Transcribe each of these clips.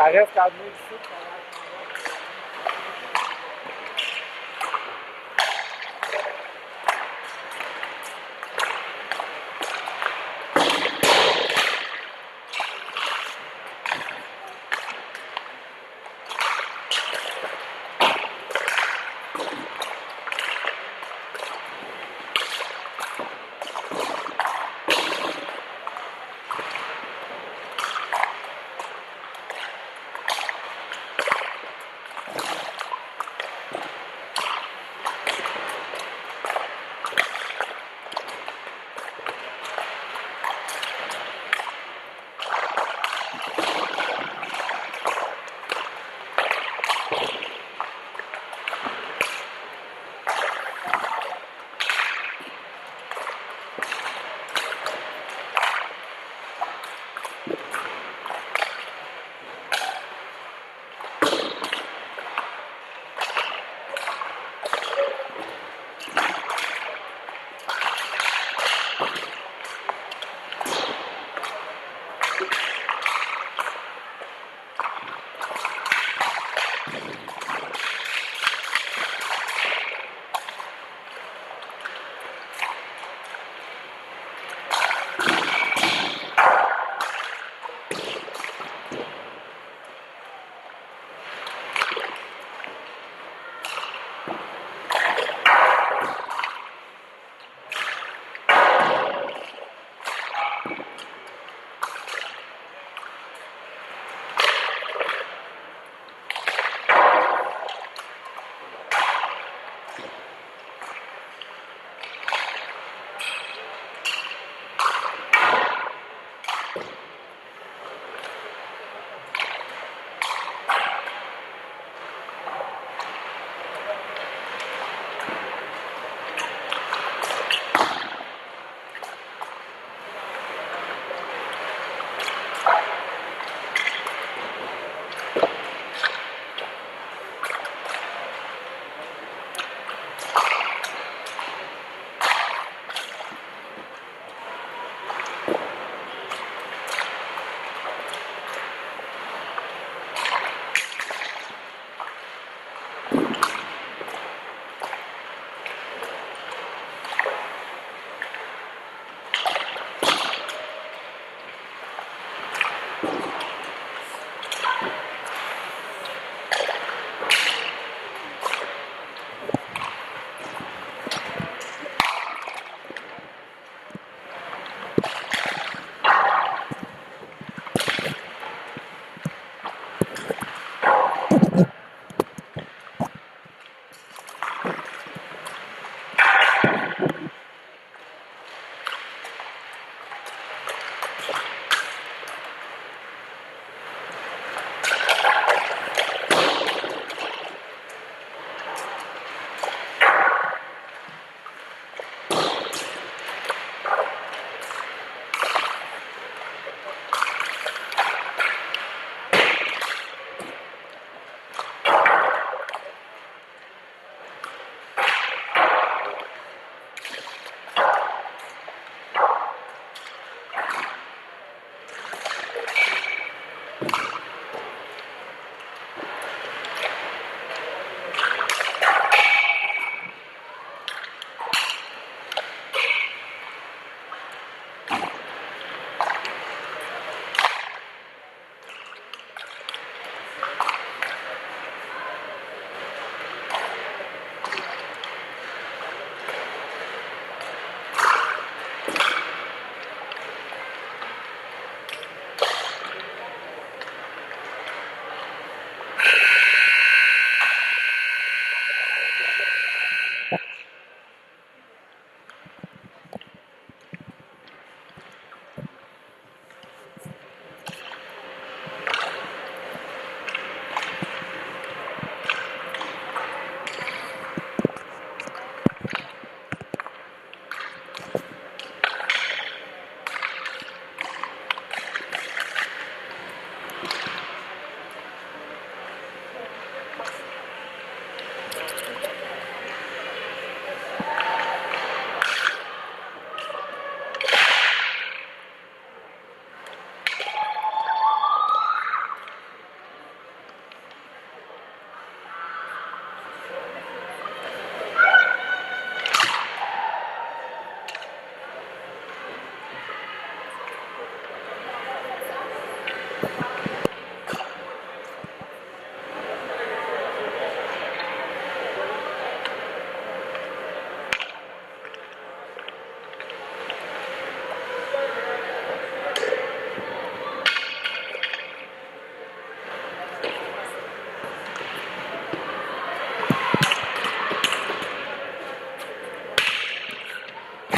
Ça reste à nous ici.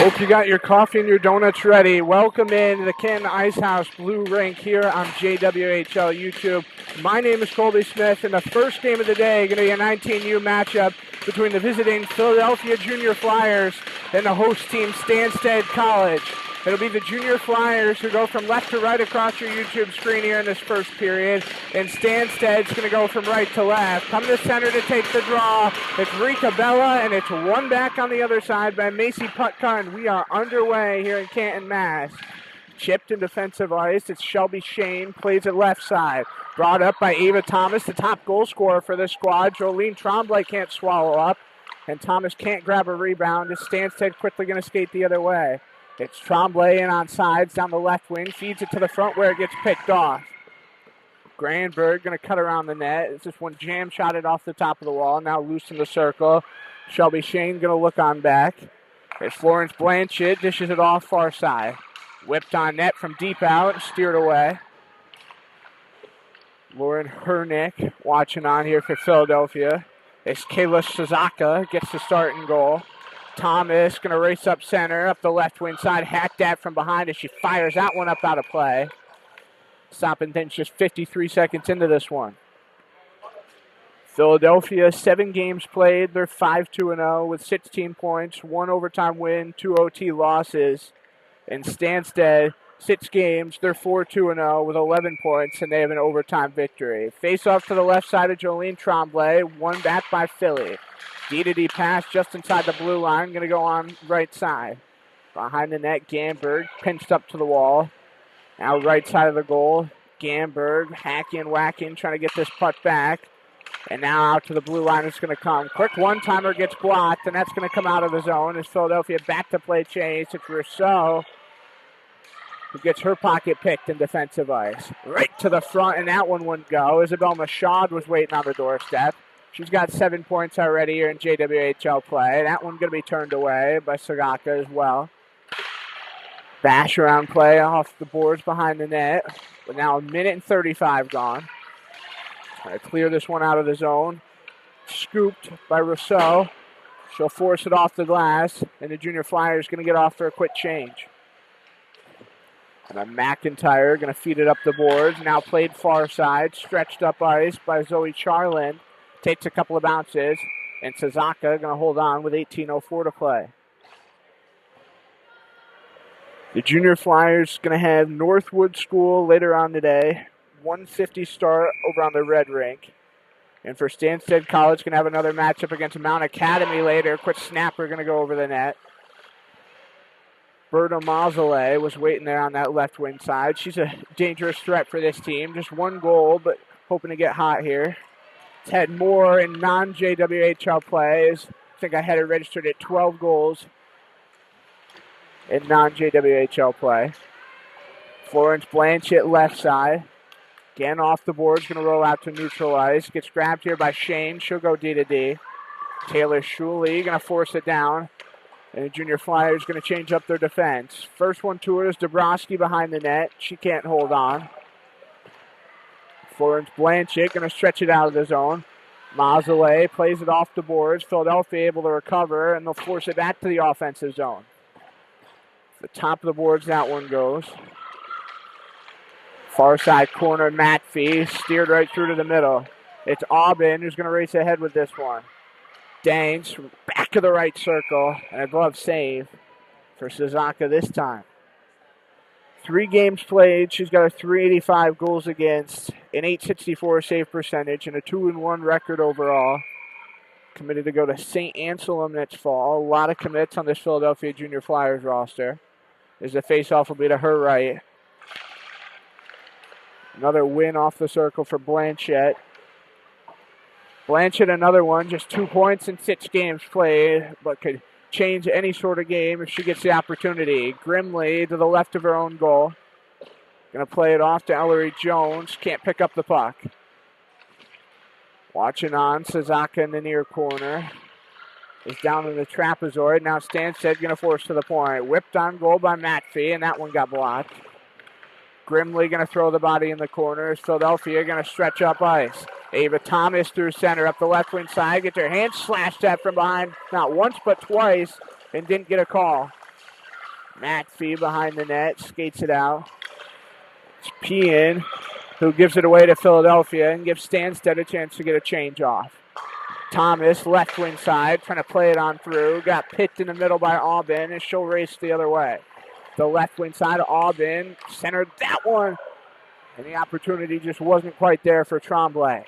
Hope you got your coffee and your donuts ready. Welcome in to the Canton Ice House Blue Rink here on JWHL YouTube. My name is Colby Smith, and the first game of the day is going to be a 19U matchup between the visiting Philadelphia Junior Flyers and the host team Stanstead College. It'll be the Junior Flyers who go from left to right across your YouTube screen here in this first period. And Stanstead's going to go from right to left. Come to center to take the draw. It's Rika Bella, and it's one back on the other side by Macy Putka. And we are underway here in Canton, Mass. Chipped in defensive ice. It's Shelby Shane, plays it left side. Brought up by Ava Thomas, the top goal scorer for this squad. Jolene Tremblay can't swallow up, and Thomas can't grab a rebound. As Stanstead quickly going to skate the other way. It's Tremblay in on sides down the left wing, feeds it to the front where it gets picked off. Granberg going to cut around the net. It's just one jam shotted off the top of the wall, now loose in the circle. Shelby Shane going to look on back. It's Florence Blanchett, dishes it off far side. Whipped on net from deep out, steered away. Lauren Hernick watching on here for Philadelphia. It's Kayla Sazaka, gets the start and goal. Thomas going to race up center, up the left wing side, hacked that from behind as she fires that one up out of play. Stopping things just 53 seconds into this one. Philadelphia, 7 games played. They're 5-2-0 with 16 points, 1 overtime win, 2 OT losses. And Stanstead, 6 games, they're 4-2-0 with 11 points, and they have an overtime victory. Face off to the left side of Jolene Tremblay, one back by Philly. D-to-D pass just inside the blue line, going to go on right side. Behind the net, Gamberg pinched up to the wall. Now right side of the goal, Gamberg hacking, whacking, trying to get this puck back. And now out to the blue line it's going to come. Quick one-timer gets blocked, and that's going to come out of the zone as Philadelphia back to play chase. It's Rousseau who gets her pocket picked in defensive ice. Right to the front, and that one wouldn't go. Isabel Machad was waiting on the doorstep. She's got 7 points already here in JWHL play. That one going to be turned away by Sagaka as well. Bash around play off the boards behind the net. But now 1:35 gone. Trying to clear this one out of the zone. Scooped by Rousseau. She'll force it off the glass, and the Junior Flyers going to get off for a quick change. And a McIntyre going to feed it up the boards. Now played far side. Stretched up ice by Zoe Charland. Takes a couple of bounces, and Sazaka going to hold on with 18:04 to play. The Junior Flyers going to have Northwood School later on today. 1:50 start over on the Red Rink. And for Stanstead College, going to have another matchup against Mount Academy later. Quick snapper going to go over the net. Berta Mazzolay was waiting there on that left wing side. She's a dangerous threat for this team. Just 1 goal, but hoping to get hot here. It's had more in non-JWHL plays. I think I had it registered at 12 goals in non-JWHL play. Florence Blanchett left side. Again off the boards, going to roll out to neutral ice. Gets grabbed here by Shane. She'll go D-to-D. Taylor Shuley going to force it down. And the Junior Flyers going to change up their defense. First one to it is Dabrowski behind the net. She can't hold on. Florence Blanchett going to stretch it out of the zone. Mazzolay plays it off the boards. Philadelphia able to recover, and they'll force it back to the offensive zone. The top of the boards, that one goes. Far side corner, Matfee steered right through to the middle. It's Aubin who's going to race ahead with this one. Danks back of the right circle, and a glove save for Sazaka this time. 3 games played. She's got a .385 goals against, an .864 save percentage, and a 2-1 record overall. Committed to go to St. Anselm next fall. A lot of commits on this Philadelphia Junior Flyers roster. As the faceoff will be to her right. Another win off the circle for Blanchett. Blanchett, another one, just 2 points in 6 games played, but could change any sort of game if she gets the opportunity. Grimley to the left of her own goal. Going to play it off to Ellery Jones. Can't pick up the puck. Watching on, Sazaka in the near corner. Is down in the trapezoid. Now Stanstead going to force to the point. Whipped on goal by Matfee, and that one got blocked. Grimley going to throw the body in the corner. Philadelphia going to stretch up ice. Ava Thomas through center up the left wing side. Gets her hand slashed at from behind not once but twice and didn't get a call. McPhee behind the net, skates it out. It's Pean who gives it away to Philadelphia and gives Stanstead a chance to get a change off. Thomas, left wing side, trying to play it on through. Got picked in the middle by Aubin, and she'll race the other way. The left wing side of Aubin, centered that one. And the opportunity just wasn't quite there for Tremblay.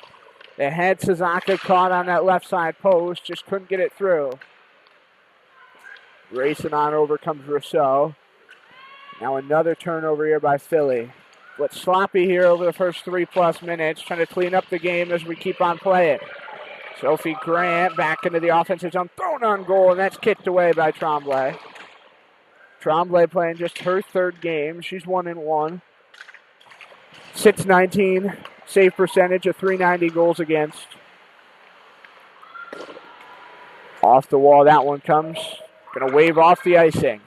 They had Suzuka caught on that left side post, just couldn't get it through. Racing on over comes Rousseau. Now another turnover here by Philly. But sloppy here over the first 3+ minutes, trying to clean up the game as we keep on playing. Sophie Grant back into the offensive zone, thrown on goal, and that's kicked away by Tremblay. Tremblay playing just her third game. She's 1-1. 619 save percentage of .390 goals against. Off the wall, that one comes. Going to wave off the icing.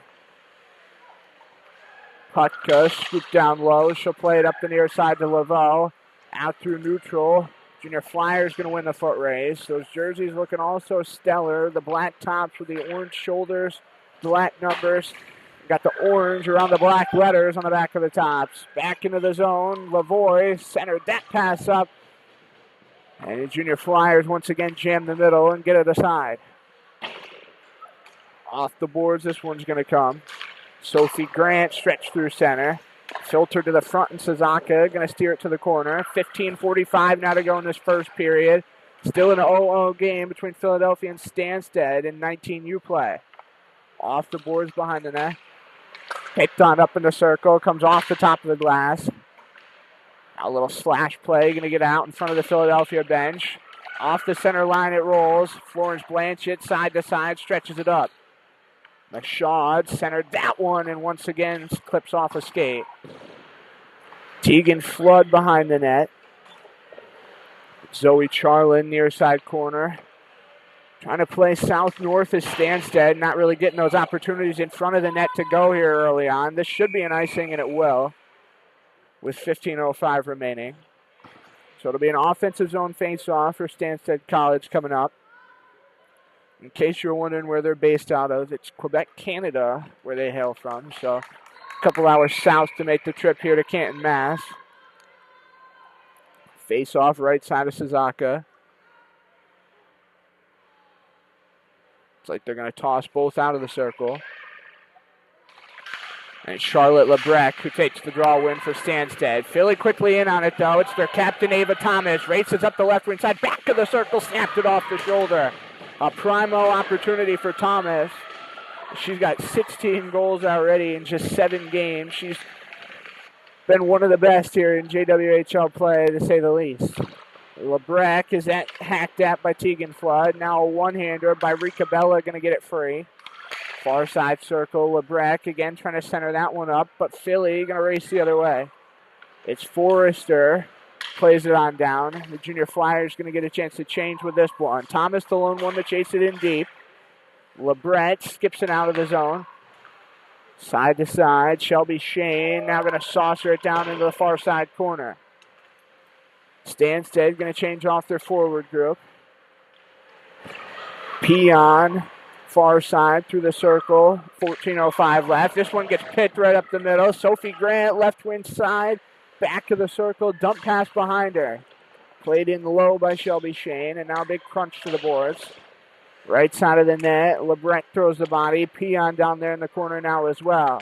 Putka scooped down low. She'll play it up the near side to Laveau. Out through neutral. Junior Flyers going to win the foot race. Those jerseys looking also stellar. The black tops with the orange shoulders, black numbers. Got the orange around the black letters on the back of the tops. Back into the zone. Lavoie centered that pass up. And the Junior Flyers once again jam the middle and get it aside. Off the boards, this one's going to come. Sophie Grant stretched through center. Filter to the front, and Suzuka going to steer it to the corner. 15:45 now to go in this first period. Still an 0-0 game between Philadelphia and Stanstead in 19U play. Off the boards behind the net. Picked on up in the circle. Comes off the top of the glass. Now a little slash play. Going to get out in front of the Philadelphia bench. Off the center line it rolls. Florence Blanchett side to side stretches it up. Mashad centered that one and once again clips off a skate. Tegan Flood behind the net. Zoe Charlin near side corner. Trying to play south-north is Stanstead. Not really getting those opportunities in front of the net to go here early on. This should be an icing, and it will, with 15:05 remaining. So it'll be an offensive zone face-off for Stanstead College coming up. In case you're wondering where they're based out of, it's Quebec, Canada, where they hail from. So a couple hours south to make the trip here to Canton, Mass. Face-off right side of Suzuka. It's like they're going to toss both out of the circle. And Charlotte Lebrecq, who takes the draw win for Stanstead. Philly quickly in on it, though. It's their captain, Ava Thomas. Races up the left wing side, back of the circle, snapped it off the shoulder. A primo opportunity for Thomas. She's got 16 goals already in just 7 games. She's been one of the best here in JWHL play, to say the least. Lebrecq is hacked at by Tegan Flood. Now a one-hander by Rika Bella, going to get it free. Far side circle, Lebrecq again trying to center that one up, but Philly going to race the other way. It's Forrester, plays it on down. The Junior Flyers going to get a chance to change with this one. Thomas, the lone one to chase it in deep. Lebrecq skips it out of the zone. Side to side, Shelby Shane now going to saucer it down into the far side corner. Stanstead going to change off their forward group. Peon, far side through the circle. 14:05 left. This one gets picked right up the middle. Sophie Grant, left wing side. Back of the circle. Dump pass behind her. Played in low by Shelby Shane. And now a big crunch to the boards. Right side of the net. Lebrecq throws the body. Peon down there in the corner now as well.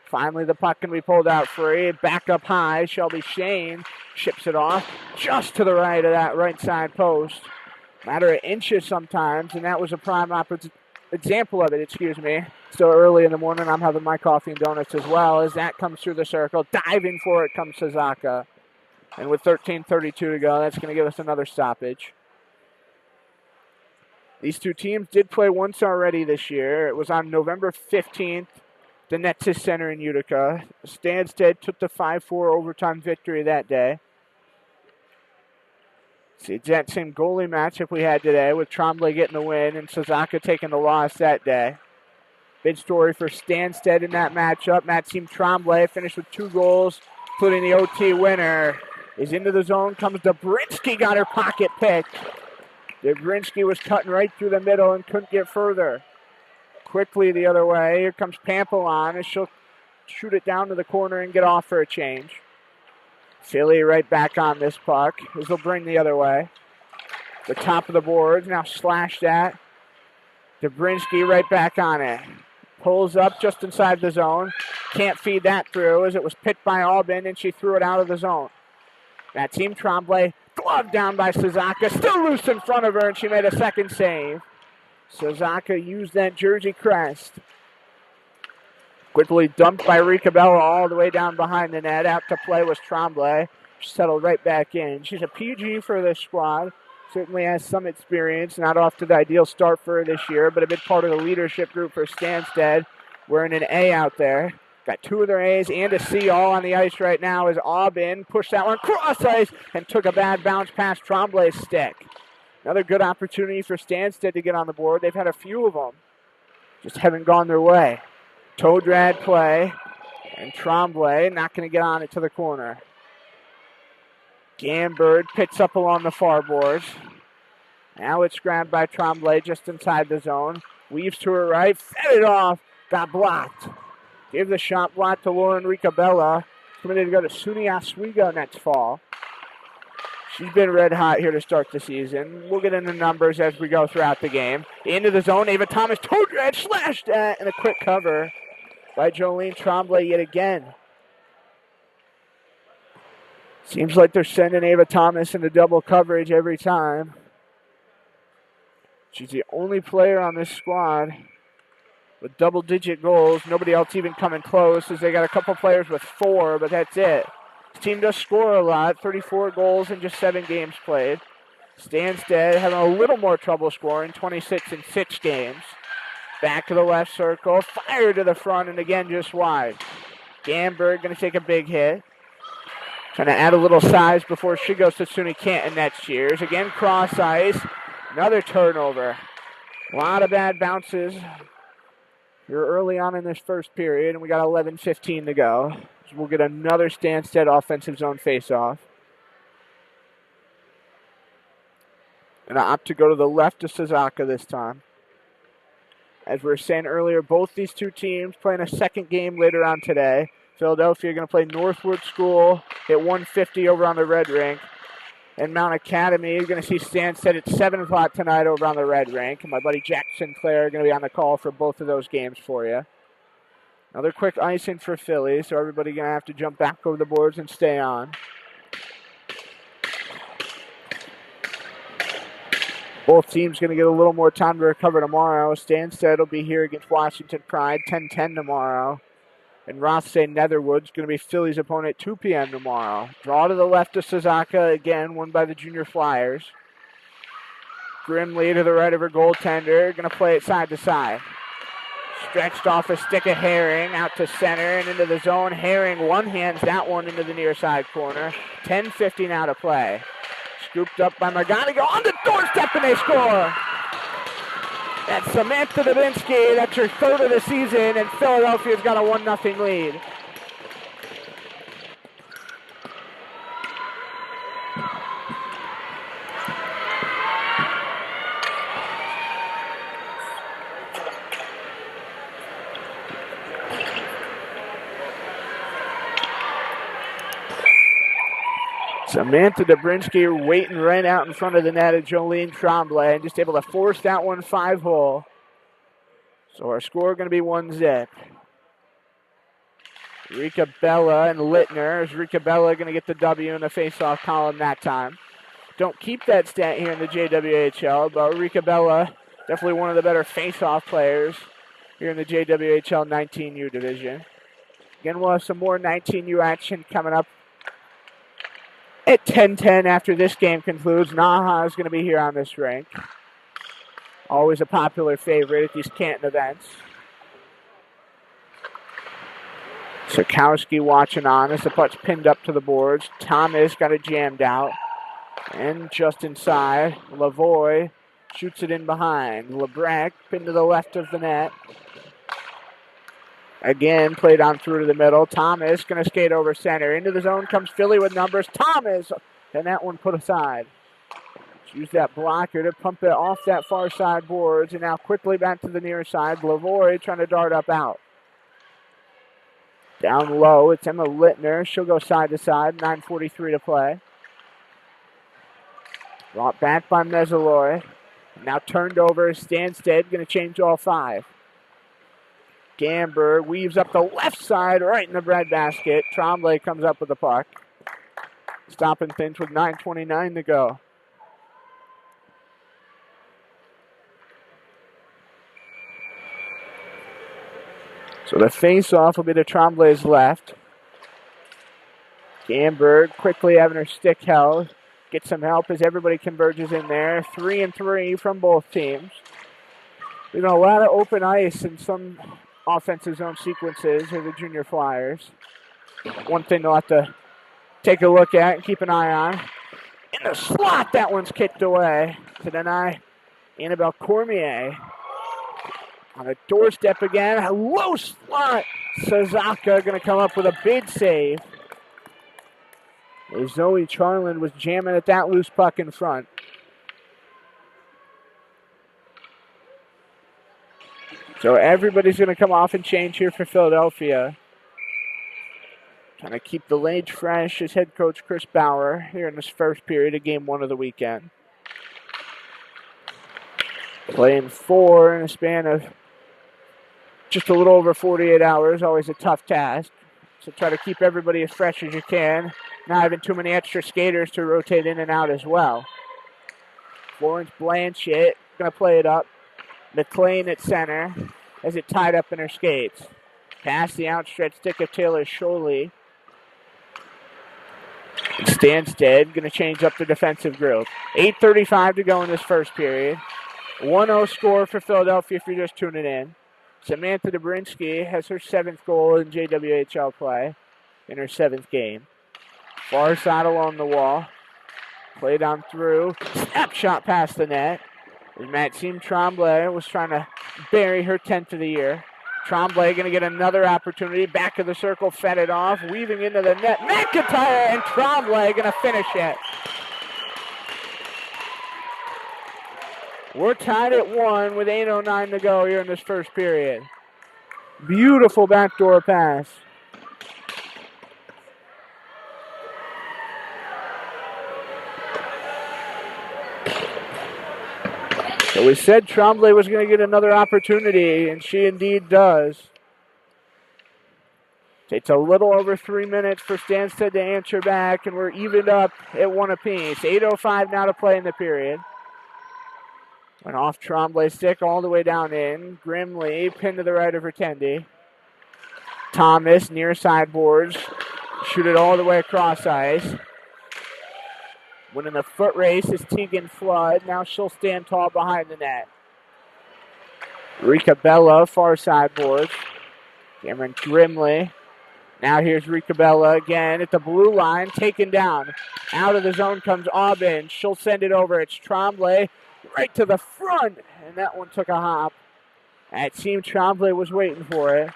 Finally, the puck can be pulled out free. Back up high. Shelby Shane ships it off just to the right of that right side post. Matter of inches sometimes, and that was a prime example of it, Still early in the morning, I'm having my coffee and donuts as well. As that comes through the circle, diving for it comes Suzuka. And with 13:32 to go, that's going to give us another stoppage. These two teams did play once already this year. It was on November 15th. The Netsis Center in Utica. Stanstead took the 5-4 overtime victory that day. It's the exact same goalie matchup we had today with Tremblay getting the win and Suzuka taking the loss that day. Big story for Stanstead in that matchup. Maxime Tremblay finished with 2 goals, including the OT winner. Is into the zone, comes Dobrinsky, got her pocket picked. Dobrinsky was cutting right through the middle and couldn't get further. quickly the other way. Here comes Pampelon, and she'll shoot it down to the corner and get off for a change. Philly right back on this puck, as they'll bring the other way. The top of the boards, now slashed at. Dobrinsky right back on it. Pulls up just inside the zone. Can't feed that through as it was picked by Albin, and she threw it out of the zone. That team Tremblay, glove down by Suzaka, still loose in front of her, and she made a second save. Suzaka used that jersey crest. Quickly dumped by Ricabella all the way down behind the net. Out to play was Tremblay. She settled right back in. She's a PG for this squad. Certainly has some experience. Not off to the ideal start for her this year, but a big part of the leadership group for Stanstead. Wearing an A out there. Got 2 of their A's and a C all on the ice right now as Aubin pushed that one cross ice and took a bad bounce past Tremblay's stick. Another good opportunity for Stanstead to get on the board. They've had a few of them. Just haven't gone their way. Toe drag play, and Tremblay not going to get on it to the corner. Gambird picks up along the far boards. Now it's grabbed by Tremblay just inside the zone. Weaves to her right, fed it off, got blocked. Gave the shot block to Lauren Ricabella. Coming to go to Suni Oswego next fall. She's been red hot here to start the season. We'll get into numbers as we go throughout the game. Into the zone, Ava Thomas, toe drag, slashed at, and a quick cover by Jolene Tremblay yet again. Seems like they're sending Ava Thomas into double coverage every time. She's the only player on this squad with double-digit goals. Nobody else even coming close as they got a couple players with 4, but that's it. This team does score a lot, 34 goals in just 7 games played. Stanstead having a little more trouble scoring, 26 in 6 games. Back to the left circle, fire to the front, and again just wide. Gamberg going to take a big hit. Trying to add a little size before she goes to SUNY Canton next year. Again, cross ice. Another turnover. A lot of bad bounces here early on in this first period, and we got 11:15 to go. So we'll get another Stanstead offensive zone faceoff. And I opt to go to the left to Suzaka this time. As we were saying earlier, both these two teams playing a second game later on today. Philadelphia going to play Northwood School at 1:50 over on the Red Rink. And Mount Academy is going to see Stanstead at 7 o'clock tonight over on the Red Rink. And my buddy Jack Sinclair are going to be on the call for both of those games for you. Another quick icing for Philly, so everybody going to have to jump back over the boards and stay on. Both teams going to get a little more time to recover tomorrow. Stanstead will be here against Washington Pride 10:10 tomorrow. And Rothsay Netherwood's going to be Philly's opponent at 2 p.m. tomorrow. Draw to the left of Suzaka again, won by the Junior Flyers. Grimley to the right of her goaltender, going to play it side to side. Stretched off a stick of Herring out to center and into the zone. Herring one-hands that one into the near side corner. 10:50 now to play. Scooped up by McGonigal on the doorstep and they score. That's Samantha Dubinsky. That's her 3rd of the season, and Philadelphia's got a 1-0 lead. Samantha Dobrinsky waiting right out in front of the net of Jolene Tremblay and just able to force that one 5-hole. So our score going to be 1-0. Rika Bella and Littner. Is Rika Bella going to get the W in the face-off column that time? Don't keep that stat here in the JWHL, but Rika Bella, definitely one of the better face-off players here in the JWHL 19U division. Again, we'll have some more 19U action coming up at 10:10 after this game concludes. Naha is going to be here on this rink. Always a popular favorite at these Canton events. Sikowski watching on as the puck's pinned up to the boards. Thomas got it jammed out. And just inside, Lavoie shoots it in behind. Lebrecq pinned to the left of the net. Again, played on through to the middle. Thomas going to skate over center. Into the zone comes Philly with numbers. Thomas, and that one put aside. Use that blocker to pump it off that far side boards, and now quickly back to the near side. Lavoy trying to dart up out. Down low, it's Emma Littner. She'll go side to side, 9:43 to play. Brought back by Mezzaloy. Now turned over, Stanstead going to change all 5. Gamberg weaves up the left side right in the breadbasket. Tremblay comes up with the puck. Stop and pinch with 9:29 to go. So the face-off will be to Tremblay's left. Gamberg quickly having her stick held. Get some help as everybody converges in there. 3-3 from both teams. There's been a lot of open ice in some offensive zone sequences for the Junior Flyers. One thing they'll have to take a look at and keep an eye on. In the slot, that one's kicked away to deny Annabelle Cormier. On the doorstep again, a low slot. Sazaka going to come up with a big save. As Zoe Charland was jamming at that loose puck in front. So everybody's going to come off and change here for Philadelphia. Trying to keep the lead fresh is head coach Chris Bauer here in this first period of game 1 of the weekend. Playing 4 in a span of just a little over 48 hours, always a tough task. So try to keep everybody as fresh as you can. Not having too many extra skaters to rotate in and out as well. Florence Blanchett going to play it up. McLean at center as it tied up in her skates. Past the outstretched stick of Taylor Sholey. Stanstead going to change up the defensive group. 8:35 to go in this first period. 1-0 score for Philadelphia if you're just tuning in. Samantha Dobrinsky has her 7th goal in JWHL play in her 7th game. Far side along the wall. Played on through. Snapshot past the net. As Maxime Tremblay was trying to bury her 10th of the year. Tremblay going to get another opportunity. Back of the circle, fed it off. Weaving into the net. McIntyre and Tremblay going to finish it. We're tied at 1 with 8:09 to go here in this first period. Beautiful backdoor pass. So we said Tremblay was going to get another opportunity, and she indeed does. Takes a little over 3 minutes for Stanstead to answer back, and we're evened up at 1 apiece. 8:05 now to play in the period. Went off Tremblay's stick all the way down in. Grimley pinned to the right of Vertendi. Thomas near sideboards. Shoot it all the way across ice. Winning the foot race is Tegan Flood. Now she'll stand tall behind the net. Rika Bella, far sideboards. Cameron Grimley. Now here's Rika Bella again at the blue line. Taken down. Out of the zone comes Aubin. She'll send it over. It's Tremblay right to the front. And that one took a hop. It seemed Tremblay was waiting for it.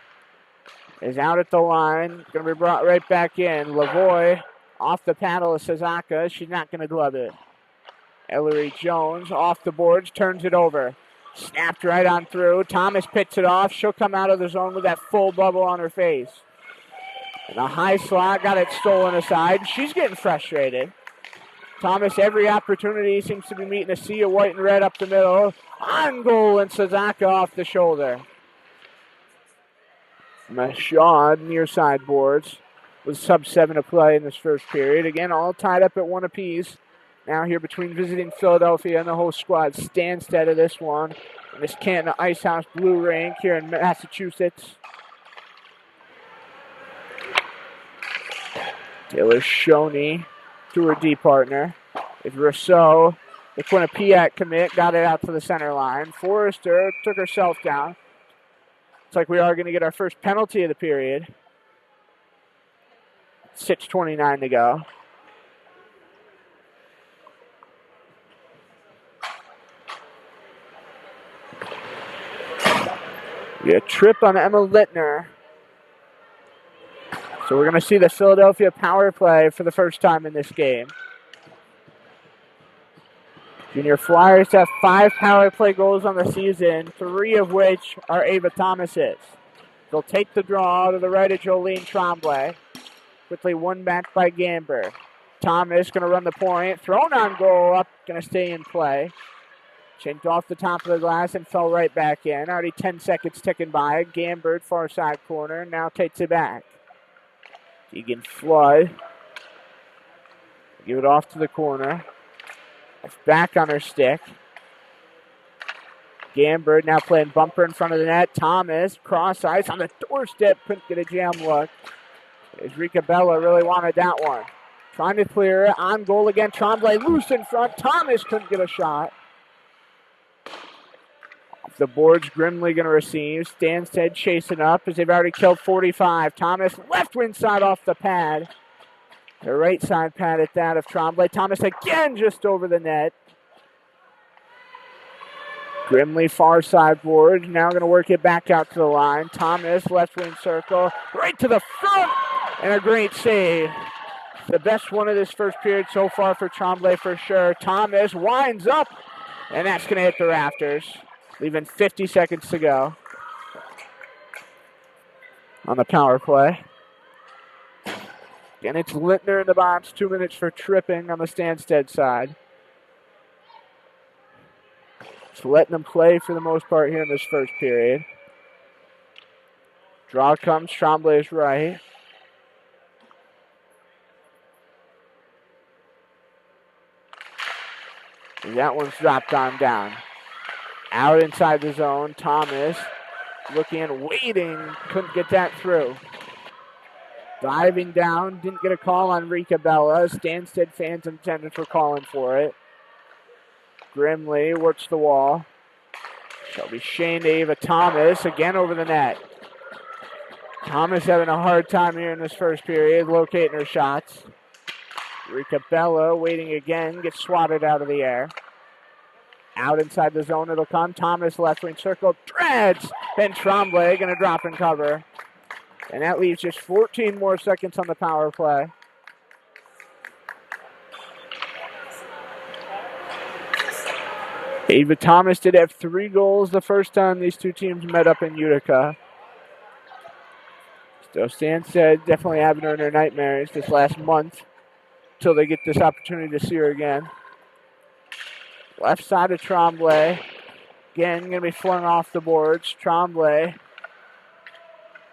Is out at the line. Going to be brought right back in. Lavoy off the paddle of Sazaka. She's not going to glove it. Ellery Jones off the boards. Turns it over. Snapped right on through. Thomas picks it off. She'll come out of the zone with that full bubble on her face. And a high slot. Got it stolen aside. She's getting frustrated. Thomas, every opportunity, seems to be meeting a sea of white and red up the middle. On goal, and Sazaka off the shoulder. Mashad near sideboards with sub-7 to play in this first period. Again, all tied up at 1 apiece. Now here between visiting Philadelphia and the host squad. Stanstead of this one. And this Canton Icehouse Blue Rink here in Massachusetts. Taylor Shoney to her D partner. With Rousseau, the Quinnipiac commit, got it out to the center line. Forrester took herself down. Looks like we are going to get our first penalty of the period. 6:29 to go. We have a trip on Emma Littner. So we're going to see the Philadelphia power play for the first time in this game. Junior Flyers have 5 power play goals on the season, 3 of which are Ava Thomas's. They'll take the draw to the right of Jolene Tremblay. Quickly won back by Gamber. Thomas going to run the point. Thrown on goal up. Going to stay in play. Chinked off the top of the glass and fell right back in. Already 10 seconds ticking by. Gamber, far side corner. Now takes it back. Keegan Flood. Give it off to the corner. It's back on her stick. Gamber now playing bumper in front of the net. Thomas, cross ice on the doorstep. Couldn't get a jam look. As Rika Bella really wanted that one. Trying to clear it. On goal again. Tremblay loose in front. Thomas couldn't get a shot. Off the boards, Grimley going to receive. Stanstead chasing up as they've already killed 45. Thomas left wing side off the pad. The right side pad at that of Tremblay. Thomas again just over the net. Grimley far side board. Now going to work it back out to the line. Thomas left wing circle. Right to the front. And a great save. The best one of this first period so far for Tremblay for sure. Thomas winds up. And that's going to hit the rafters. Leaving 50 seconds to go on the power play. And it's Littner in the box. 2 minutes for tripping on the Stanstead side. Just letting them play for the most part here in this first period. Draw comes. Tremblay is right. And that one's dropped on down. Out inside the zone. Thomas looking, waiting. Couldn't get that through. Diving down. Didn't get a call on Rika Bella. Stanstead fans intended for calling for it. Grimley works the wall. Shelby Shane to Ava Thomas. Again over the net. Thomas having a hard time here in this first period, locating her shots. Rika Bella waiting again. Gets swatted out of the air. Out inside the zone it'll come. Thomas left wing circle. Dreads. Then Tremblay going to drop and cover. And that leaves just 14 more seconds on the power play. Ava Thomas did have 3 goals the first time these two teams met up in Utica. So Stanstead definitely having her in her nightmares this last month until they get this opportunity to see her again. Left side of Tremblay. Again, going to be flung off the boards. Tremblay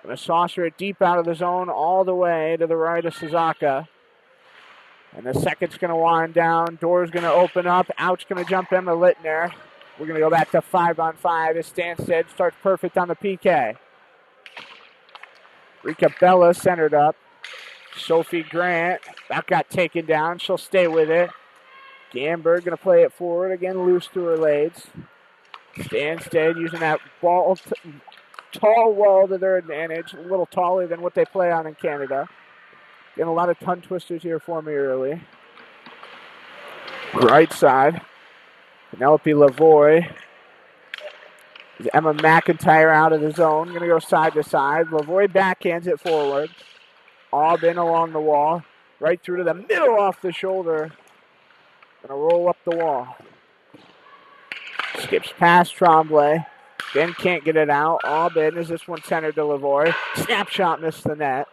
going to saucer it deep out of the zone all the way to the right of Suzaka. And the second's going to wind down. Door's going to open up. Out's going to jump Emma Littner. We're going to go back to 5-on-5 as Stanstead starts perfect on the PK. Rika Bella centered up. Sophie Grant. That got taken down. She'll stay with it. Gamberg going to play it forward. Again, loose through her legs. Stanstead using that ball, tall wall to their advantage. A little taller than what they play on in Canada. Getting a lot of tongue twisters here for me early. Right side. Penelope Lavoie. Emma McIntyre out of the zone. Going to go side to side. Lavoie backhands it forward. Aubin along the wall. Right through to the middle off the shoulder. Going to roll up the wall. Skips past Tremblay. Then can't get it out. Aubin is this one centered to Lavoie. Snapshot missed the net.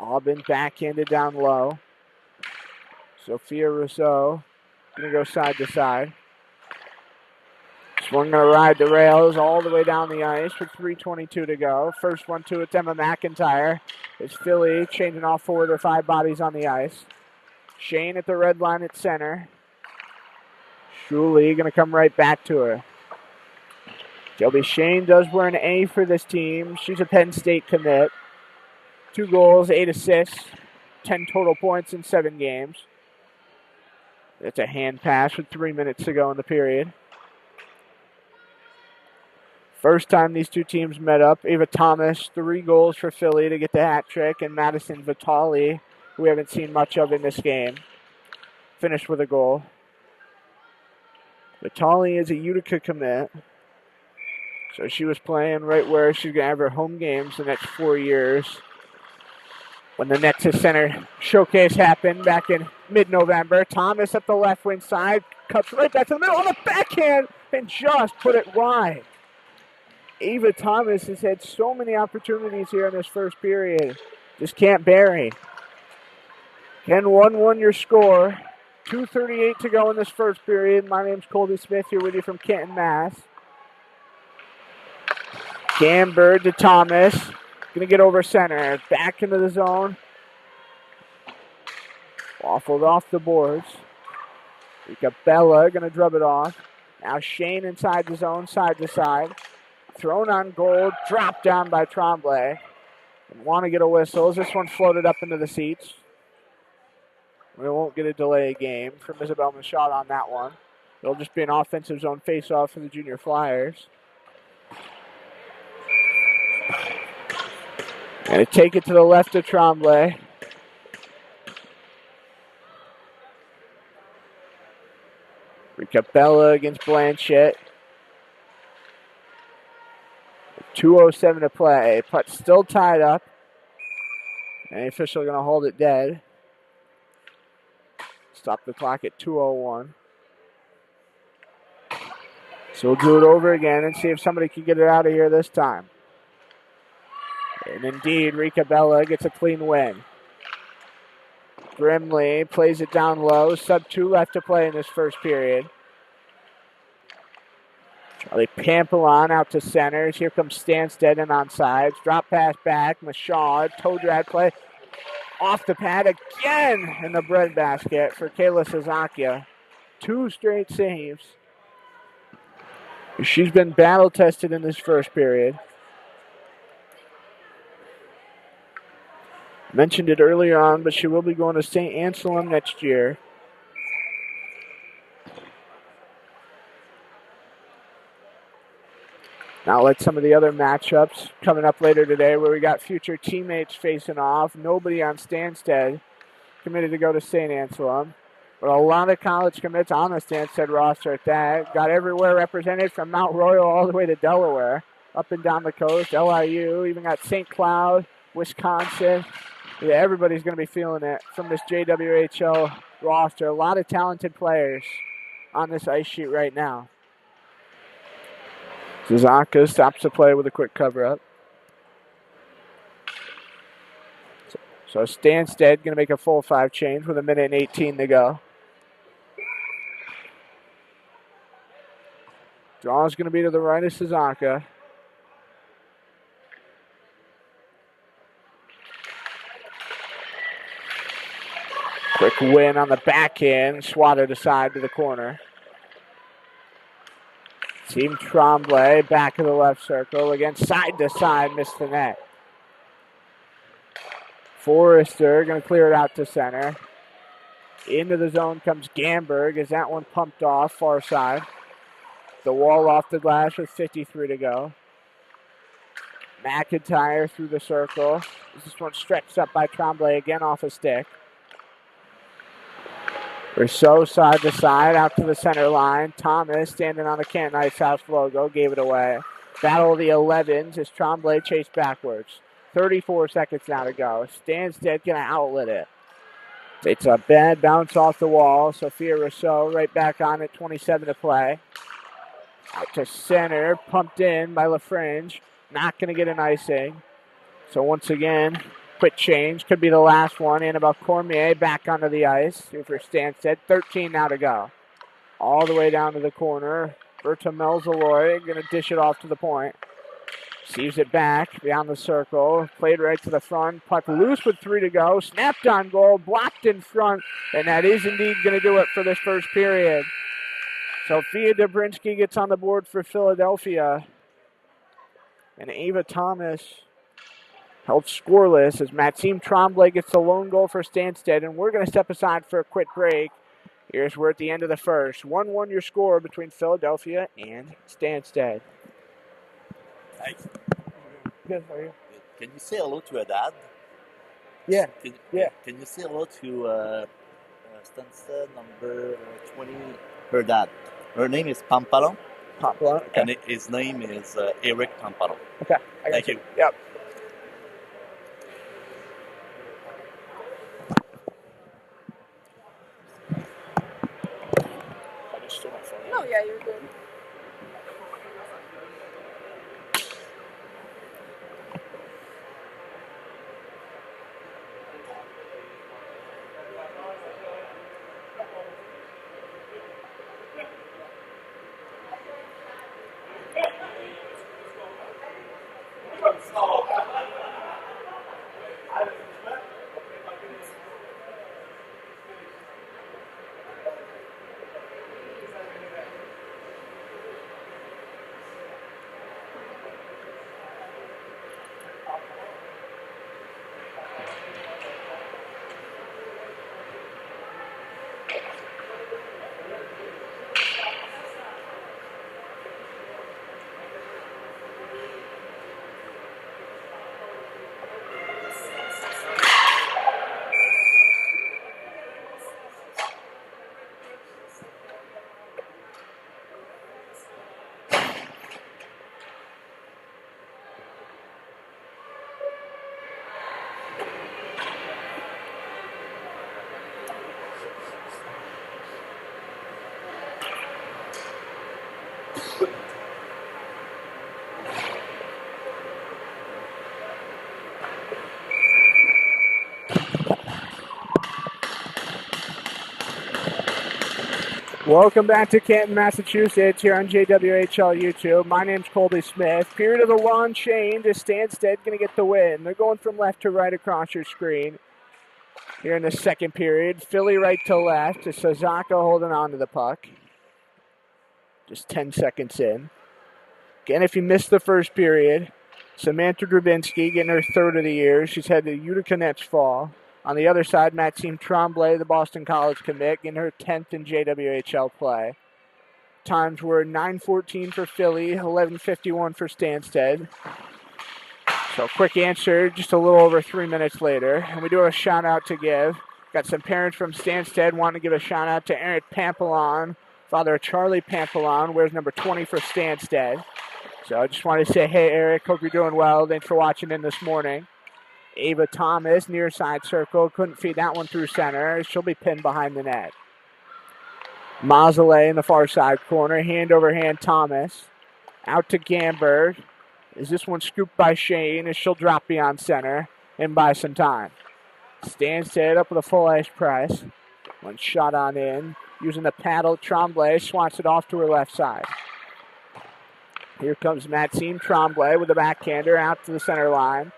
Aubin backhanded down low. Sophia Rousseau going to go side to side. This one going to ride the rails all the way down the ice with 3:22 to go. First one to it's Emma McIntyre. It's Philly changing off 4 of their 5 bodies on the ice. Shane at the red line at center. Shuley going to come right back to her. Shelby Shane does wear an A for this team. She's a Penn State commit. 2 goals, 8 assists, 10 total points in 7 games. It's a hand pass with 3 minutes to go in the period. First time these two teams met up, Ava Thomas, 3 goals for Philly to get the hat trick, and Madison Vitale, who we haven't seen much of in this game, finished with a goal. Vitale is a Utica commit, so she was playing right where she's going to have her home games the next 4 years. When the Nexus Center showcase happened back in mid-November. Thomas up the left wing side, cuts right back to the middle on the backhand and just put it wide. Ava Thomas has had so many opportunities here in this first period. Just can't bury. Again, 1-1 your score. 2:38 to go in this first period. My name's Colby Smith here with you from Canton, Mass. Gamber to Thomas. Going to get over center. Back into the zone. Waffled off the boards. Bella going to drub it off. Now Shane inside the zone, side to side. Thrown on goal. Dropped down by Tremblay. Want to get a whistle. This one floated up into the seats. We won't get a delay game from Isabel Machado on that one. It'll just be an offensive zone face-off for the Junior Flyers. Going to take it to the left of Tremblay. Bella against Blanchett. 2:07 to play. Putt still tied up. And the official going to hold it dead. Stop the clock at 2:01. So we'll do it over again and see if somebody can get it out of here this time. And indeed, Rika Bella gets a clean win. Brimley plays it down low. Sub-2 left to play in this first period. Charlie Pampelon out to centers. Here comes Stanstead and on sides. Drop pass back. Machad, toe drag play. Off the pad again in the breadbasket for Kayla Suzakia. 2 straight saves. She's been battle tested in this first period. Mentioned it earlier on, but she will be going to St. Anselm next year. Now let some of the other matchups coming up later today where we got future teammates facing off. Nobody on Stanstead committed to go to St. Anselm. But a lot of college commits on the Stanstead roster at that. Got everywhere represented from Mount Royal all the way to Delaware. Up and down the coast, LIU, even got St. Cloud, Wisconsin. Yeah, everybody's going to be feeling it from this JWHL roster. A lot of talented players on this ice sheet right now. Zaka stops the play with a quick cover-up. So Stanstead going to make a full 5 change with 1:18 to go. Draw is going to be to the right of Suzakia. Quick win on the backhand, swatted aside to the corner. Team Tremblay back of the left circle. Again, side to side, missed the net. Forrester going to clear it out to center. Into the zone comes Gamberg as that one pumped off, far side. The wall off the glass with 53 to go. McIntyre through the circle. This one stretched up by Tremblay, again off a stick. Rousseau side to side, out to the center line. Thomas standing on the Canton Ice House logo, gave it away. Battle of the 11s as Tremblay chased backwards. 34 seconds now to go. Stanstead going to outlet it. It's a bad bounce off the wall. Sophia Rousseau right back on it, 27 to play. Out to center, pumped in by LaFringe. Not going to get an icing. So once again, quick change. Could be the last one. Annabelle Cormier back onto the ice. For Stanstead. 13 now to go. All the way down to the corner. Berta Melzaloy going to dish it off to the point. Sees it back beyond the circle. Played right to the front. Puck loose with 3 to go. Snapped on goal. Blocked in front. And that is indeed going to do it for this first period. Sophia Dobrinsky gets on the board for Philadelphia. And Ava Thomas held scoreless as Maxime Tremblay gets the lone goal for Stanstead. And we're going to step aside for a quick break. Here's we're at the end of the first. 1-1 your score between Philadelphia and Stanstead. Hi. Good, how are you? Can you say hello to her dad? Yeah. Can you say hello to Stanstead number 20? Her dad. Her name is Pampalon. Pampalon, okay. And his name is Eric Pampalon. Okay. Thank you. Yep. Welcome back to Canton, Massachusetts, here on JWHL YouTube. My name's Colby Smith. Period of the lawn change is Stanstead going to get the win. They're going from left to right across your screen. Here in the second period, Philly right to left. It's Sazaka holding on to the puck. Just 10 seconds in. Again, if you missed the first period, Samantha Drabinski getting her third of the year. She's had the Utica Nets fall. On the other side, Maxime Tremblay, the Boston College commit, getting her 10th in JWHL play. Times were 9:14 for Philly, 11:51 for Stanstead. So quick answer, just a little over 3 minutes later. And we do have a shout out to give. Got some parents from Stanstead wanting to give a shout out to Eric Pampelon, father of Charlie Pampelon, wears number 20 for Stanstead. So I just wanted to say, hey Eric, hope you're doing well. Thanks for watching in this morning. Ava Thomas, near side circle, couldn't feed that one through center. She'll be pinned behind the net. Mazzolay in the far side corner, hand over hand Thomas. Out to Gamberg. Is this one scooped by Shane as she'll drop beyond center and buy some time. Stanstead up with a full ice press. One shot on in. Using the paddle, Tremblay swats it off to her left side. Here comes Maxime Tremblay with a backhander out to the center line.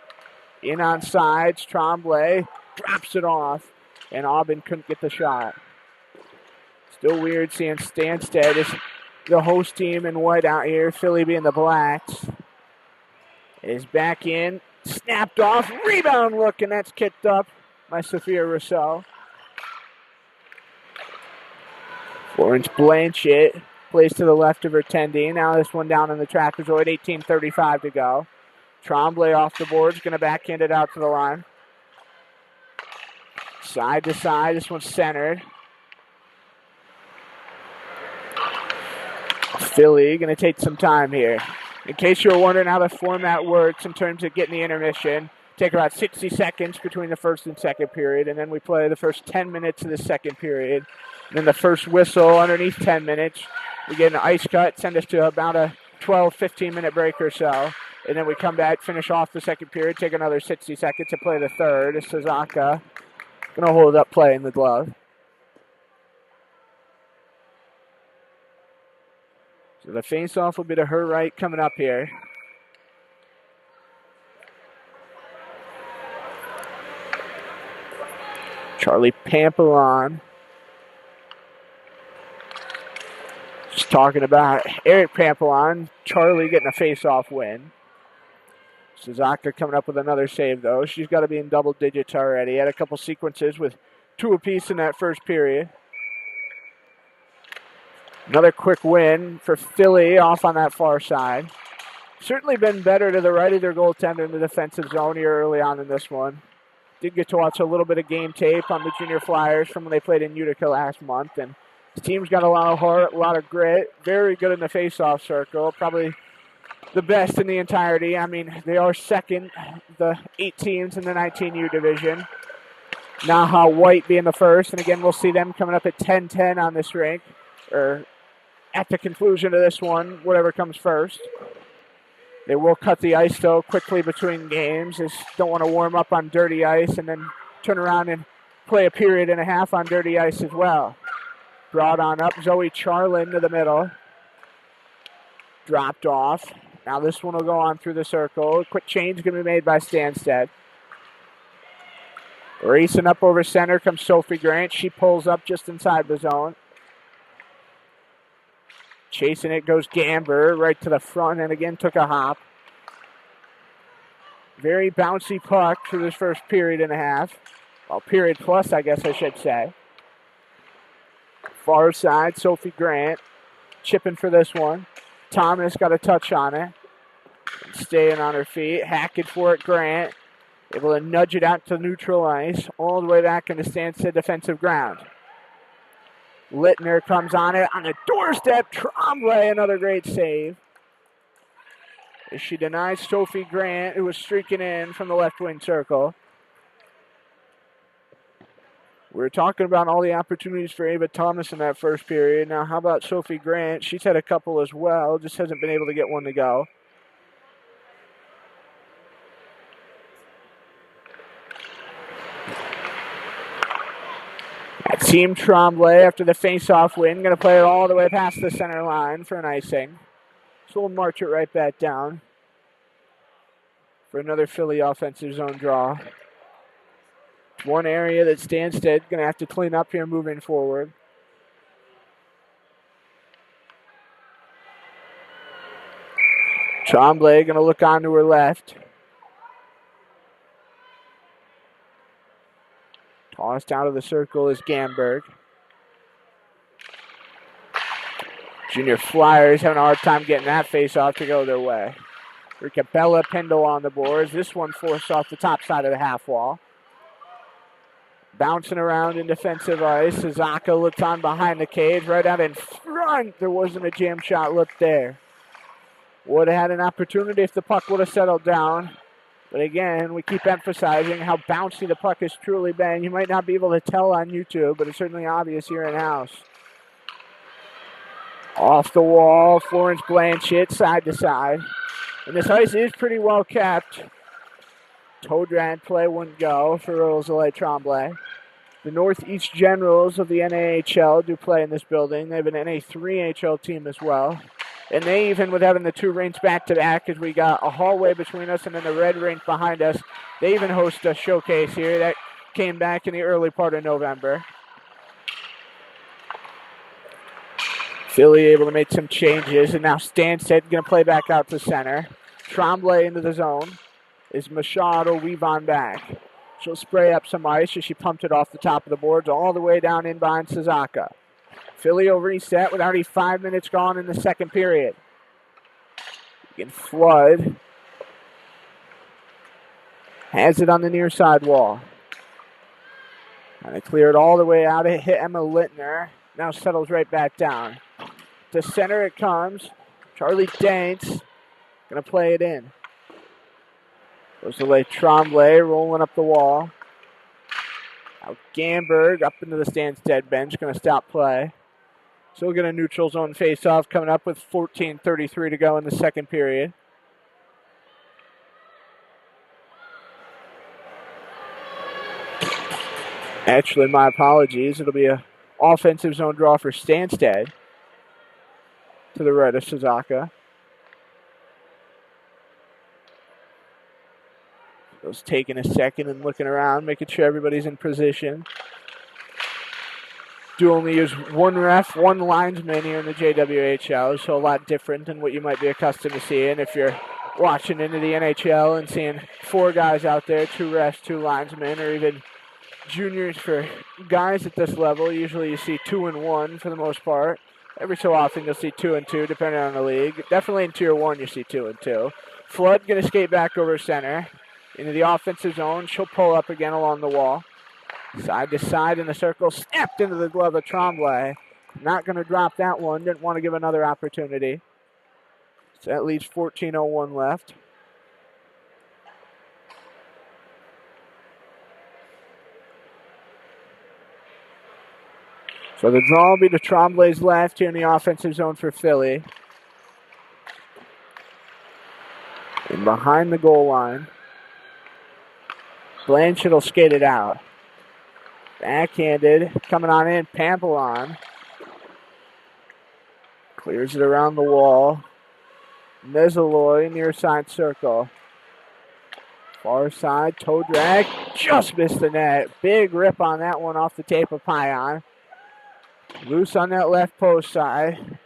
In on sides, Tremblay drops it off, and Aubin couldn't get the shot. Still weird seeing Stanstead as the host team in white out here, Philly being the blacks. Is back in, snapped off, rebound look, and that's kicked up by Sophia Rousseau. Florence Blanchett plays to the left of her Tendy. Now this one down in the trapezoid, 18:35 to go. Tremblay off the boards, going to backhand it out to the line. Side to side, this one's centered. Philly going to take some time here. In case you were wondering how the format works in terms of getting the intermission, take about 60 seconds between the first and second period, and then we play the first 10 minutes of the second period. And then the first whistle underneath 10 minutes, we get an ice cut, send us to about a 12, 15-minute break or so. And then we come back, finish off the second period, take another 60 seconds to play the third. It's Sazaka going to hold up play in the glove. So the face-off will be to her right coming up here. Charlie Pampelon. Just talking about Eric Pampelon. Charlie getting a face-off win. Sazaka coming up with another save, though. She's got to be in double digits already. Had a couple sequences with 2 apiece in that first period. Another quick win for Philly off on that far side. Certainly been better to the right of their goaltender in the defensive zone here early on in this one. Did get to watch a little bit of game tape on the Junior Flyers from when they played in Utica last month. And the team's got a lot of heart, a lot of grit. Very good in the face-off circle. Probably the best in the entirety. I mean, they are second, the 8 teams in the 19U division. Naha White being the first. And again, we'll see them coming up at 10-10 on this rink. Or at the conclusion of this one, whatever comes first. They will cut the ice, though, quickly between games. Just don't want to warm up on dirty ice and then turn around and play a period and a half on dirty ice as well. Brought on up, Zoe Charlin to the middle. Dropped off. Now this one will go on through the circle. A quick change going to be made by Stanstead. Racing up over center comes Sophie Grant. She pulls up just inside the zone. Chasing it goes Gamber right to the front and again took a hop. Very bouncy puck through this first period and a half. Well, period plus, I guess I should say. Far side, Sophie Grant chipping for this one. Thomas got a touch on it. Staying on her feet. Hacking for it, Grant. Able to nudge it out to neutral ice. All the way back into Stanstead defensive ground. Littner comes on it on the doorstep. Tremblay, another great save. As she denies Sophie Grant, who was streaking in from the left wing circle. We were talking about all the opportunities for Ava Thomas in that first period. Now, how about Sophie Grant? She's had a couple as well, just hasn't been able to get one to go. Team Tremblay, after the face-off win, going to play it all the way past the center line for an icing. So we'll march it right back down for another Philly offensive zone draw. One area that Stanstead going to have to clean up here moving forward. Tremblay going to look on to her left. Tossed out of the circle is Gamberg. Junior Flyers having a hard time getting that face-off to go their way. Ricabella Pendle on the boards. This one forced off the top side of the half wall. Bouncing around in defensive ice. Suzaka looks on behind the cage. Right out in front. There wasn't a jam shot look there. Would have had an opportunity if the puck would have settled down. But again, we keep emphasizing how bouncy the puck has truly been. You might not be able to tell on YouTube, but it's certainly obvious here in-house. Off the wall, Florence Blanchett, side to side. And this ice is pretty well kept. Toe drag play wouldn't go for Rosalie Tremblay. The Northeast Generals of the NAHL do play in this building. They have an NA3HL team as well. And they even, with having the two rinks back-to-back, because we got a hallway between us and then the red rink behind us, they even host a showcase here that came back in the early part of November. Philly able to make some changes, and now Stanstead going to play back out to center. Tremblay into the zone. Is Machado will weave on back. She'll spray up some ice as she pumped it off the top of the boards all the way down in behind Suzaka. Philly will reset with already 5 minutes gone in the second period. You can Flood. Has it on the near side wall. And they clear it all the way out. It hit Emma Littner. Now settles right back down. To center it comes. Charlie Danks going to play it in. Goes to lay Tremblay rolling up the wall. Now Gamberg up into the Stanstead bench. Going to stop play. So we'll get a neutral zone face-off coming up with 14:33 to go in the second period. Actually, my apologies. It'll be an offensive zone draw for Stanstead to the right of Suzaka. Just taking a second and looking around, making sure everybody's in position. Do only use one ref, one linesman here in the JWHL, so a lot different than what you might be accustomed to seeing if you're watching into the NHL and seeing four guys out there, two refs, two linesmen, or even juniors for guys at this level. Usually you see 2 and 1 for the most part. Every so often you'll see 2 and 2 depending on the league. Definitely in Tier 1 you see 2 and 2. Flood going to skate back over center into the offensive zone. She'll pull up again along the wall. Side to side in the circle. Snapped into the glove of Tremblay. Not going to drop that one. Didn't want to give another opportunity. So that leaves 14:01 left. So the draw will be to Tremblay's left here in the offensive zone for Philly. And behind the goal line, Blanchett will skate it out. Backhanded, coming on in, Pampelon. Clears it around the wall. Mesaloy near side circle. Far side, toe drag, just missed the net. Big rip on that one off the tape of Pion. Loose on that left post side.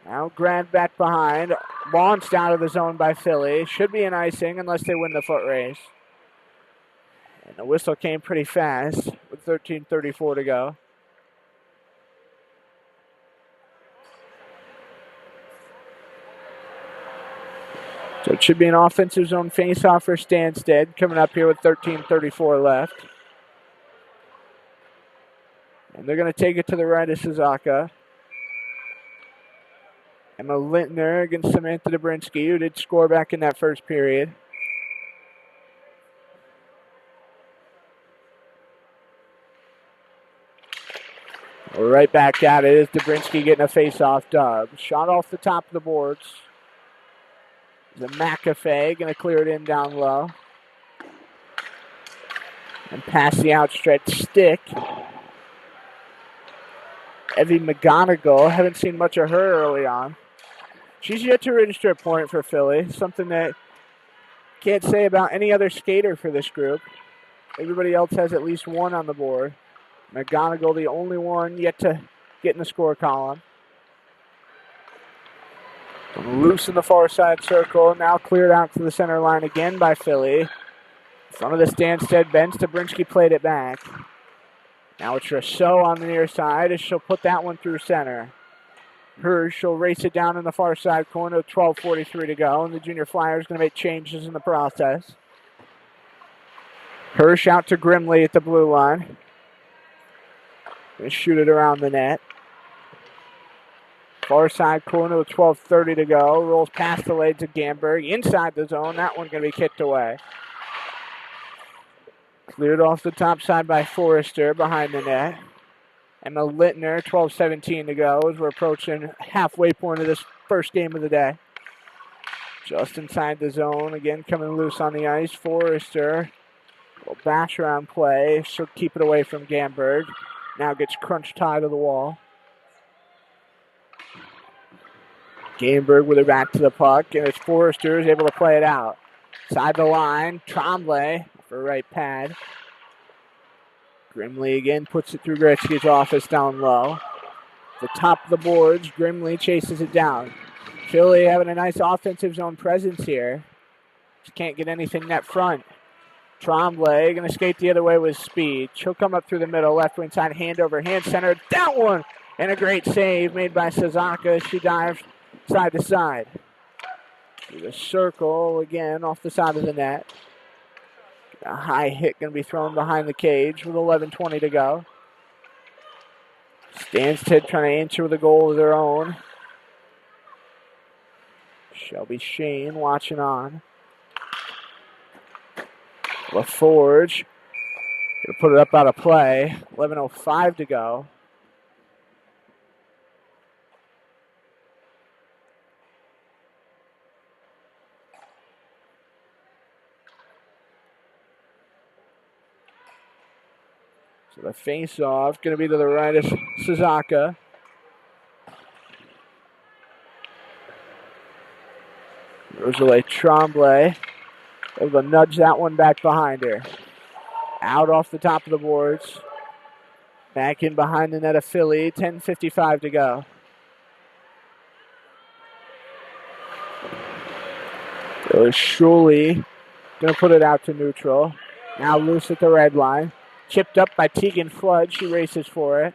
Now grabbed back behind. Launched out of the zone by Philly. Should be an icing unless they win the foot race. And the whistle came pretty fast with 13:34 to go. So it should be an offensive zone face-off for Stanstead coming up here with 13:34 left. And they're going to take it to the right of Suzaka. Emma Lintner against Samantha Dobrinsky, who did score back in that first period. We're right back at it. Is Dobrinsky getting a face-off dub. Shot off the top of the boards. The McAfee going to clear it in down low. And pass the outstretched stick Evie McGonigal, haven't seen much of her early on. She's yet to register a point for Philly, something that can't say about any other skater for this group. Everybody else has at least one on the board. McGonigal, the only one yet to get in the score column. Loose in the far side circle, now cleared out to the center line again by Philly. In front of the Stanstead bench, Dobrinsky played it back. Now it's Rousseau on the near side as she'll put that one through center. Hirsch will race it down in the far side corner with 12:43 to go, and the junior Flyers going to make changes in the process. Hirsch out to Grimley at the blue line. Going to shoot it around the net. Far side corner with 12:30 to go. Rolls past the legs of Gamberg. Inside the zone. That one going to be kicked away. Cleared off the top side by Forrester behind the net. Emma Littner, 12:17 to go as we're approaching halfway point of this first game of the day. Just inside the zone. Again, coming loose on the ice. Forrester will bash around play. She'll keep it away from Gamberg. Now gets crunched tied to the wall. Gamberg with her back to the puck, and it's Forrester is able to play it out. Side the line, Tremblay for right pad. Grimley again puts it through Gretzky's office down low. The top of the boards, Grimley chases it down. Philly having a nice offensive zone presence here. Just can't get anything net front. Tremblay going to skate the other way with speed. She'll come up through the middle, left wing side, hand over hand, center, that one! And a great save made by Sazaka. She dives side to side. Through the circle again off the side of the net. A high hit going to be thrown behind the cage with 11:20 to go. Stanstead trying to answer with a goal of their own. Shelby Shane watching on. LaForge going to put it up out of play. 11:05 to go. So the face-off going to be to the right of Sazaka. Rosalie Tremblay able to nudge that one back behind her. Out off the top of the boards. Back in behind the net of Philly. 10:55 to go. So Shuley going to put it out to neutral. Now loose at the red line. Chipped up by Tegan Flood. She races for it.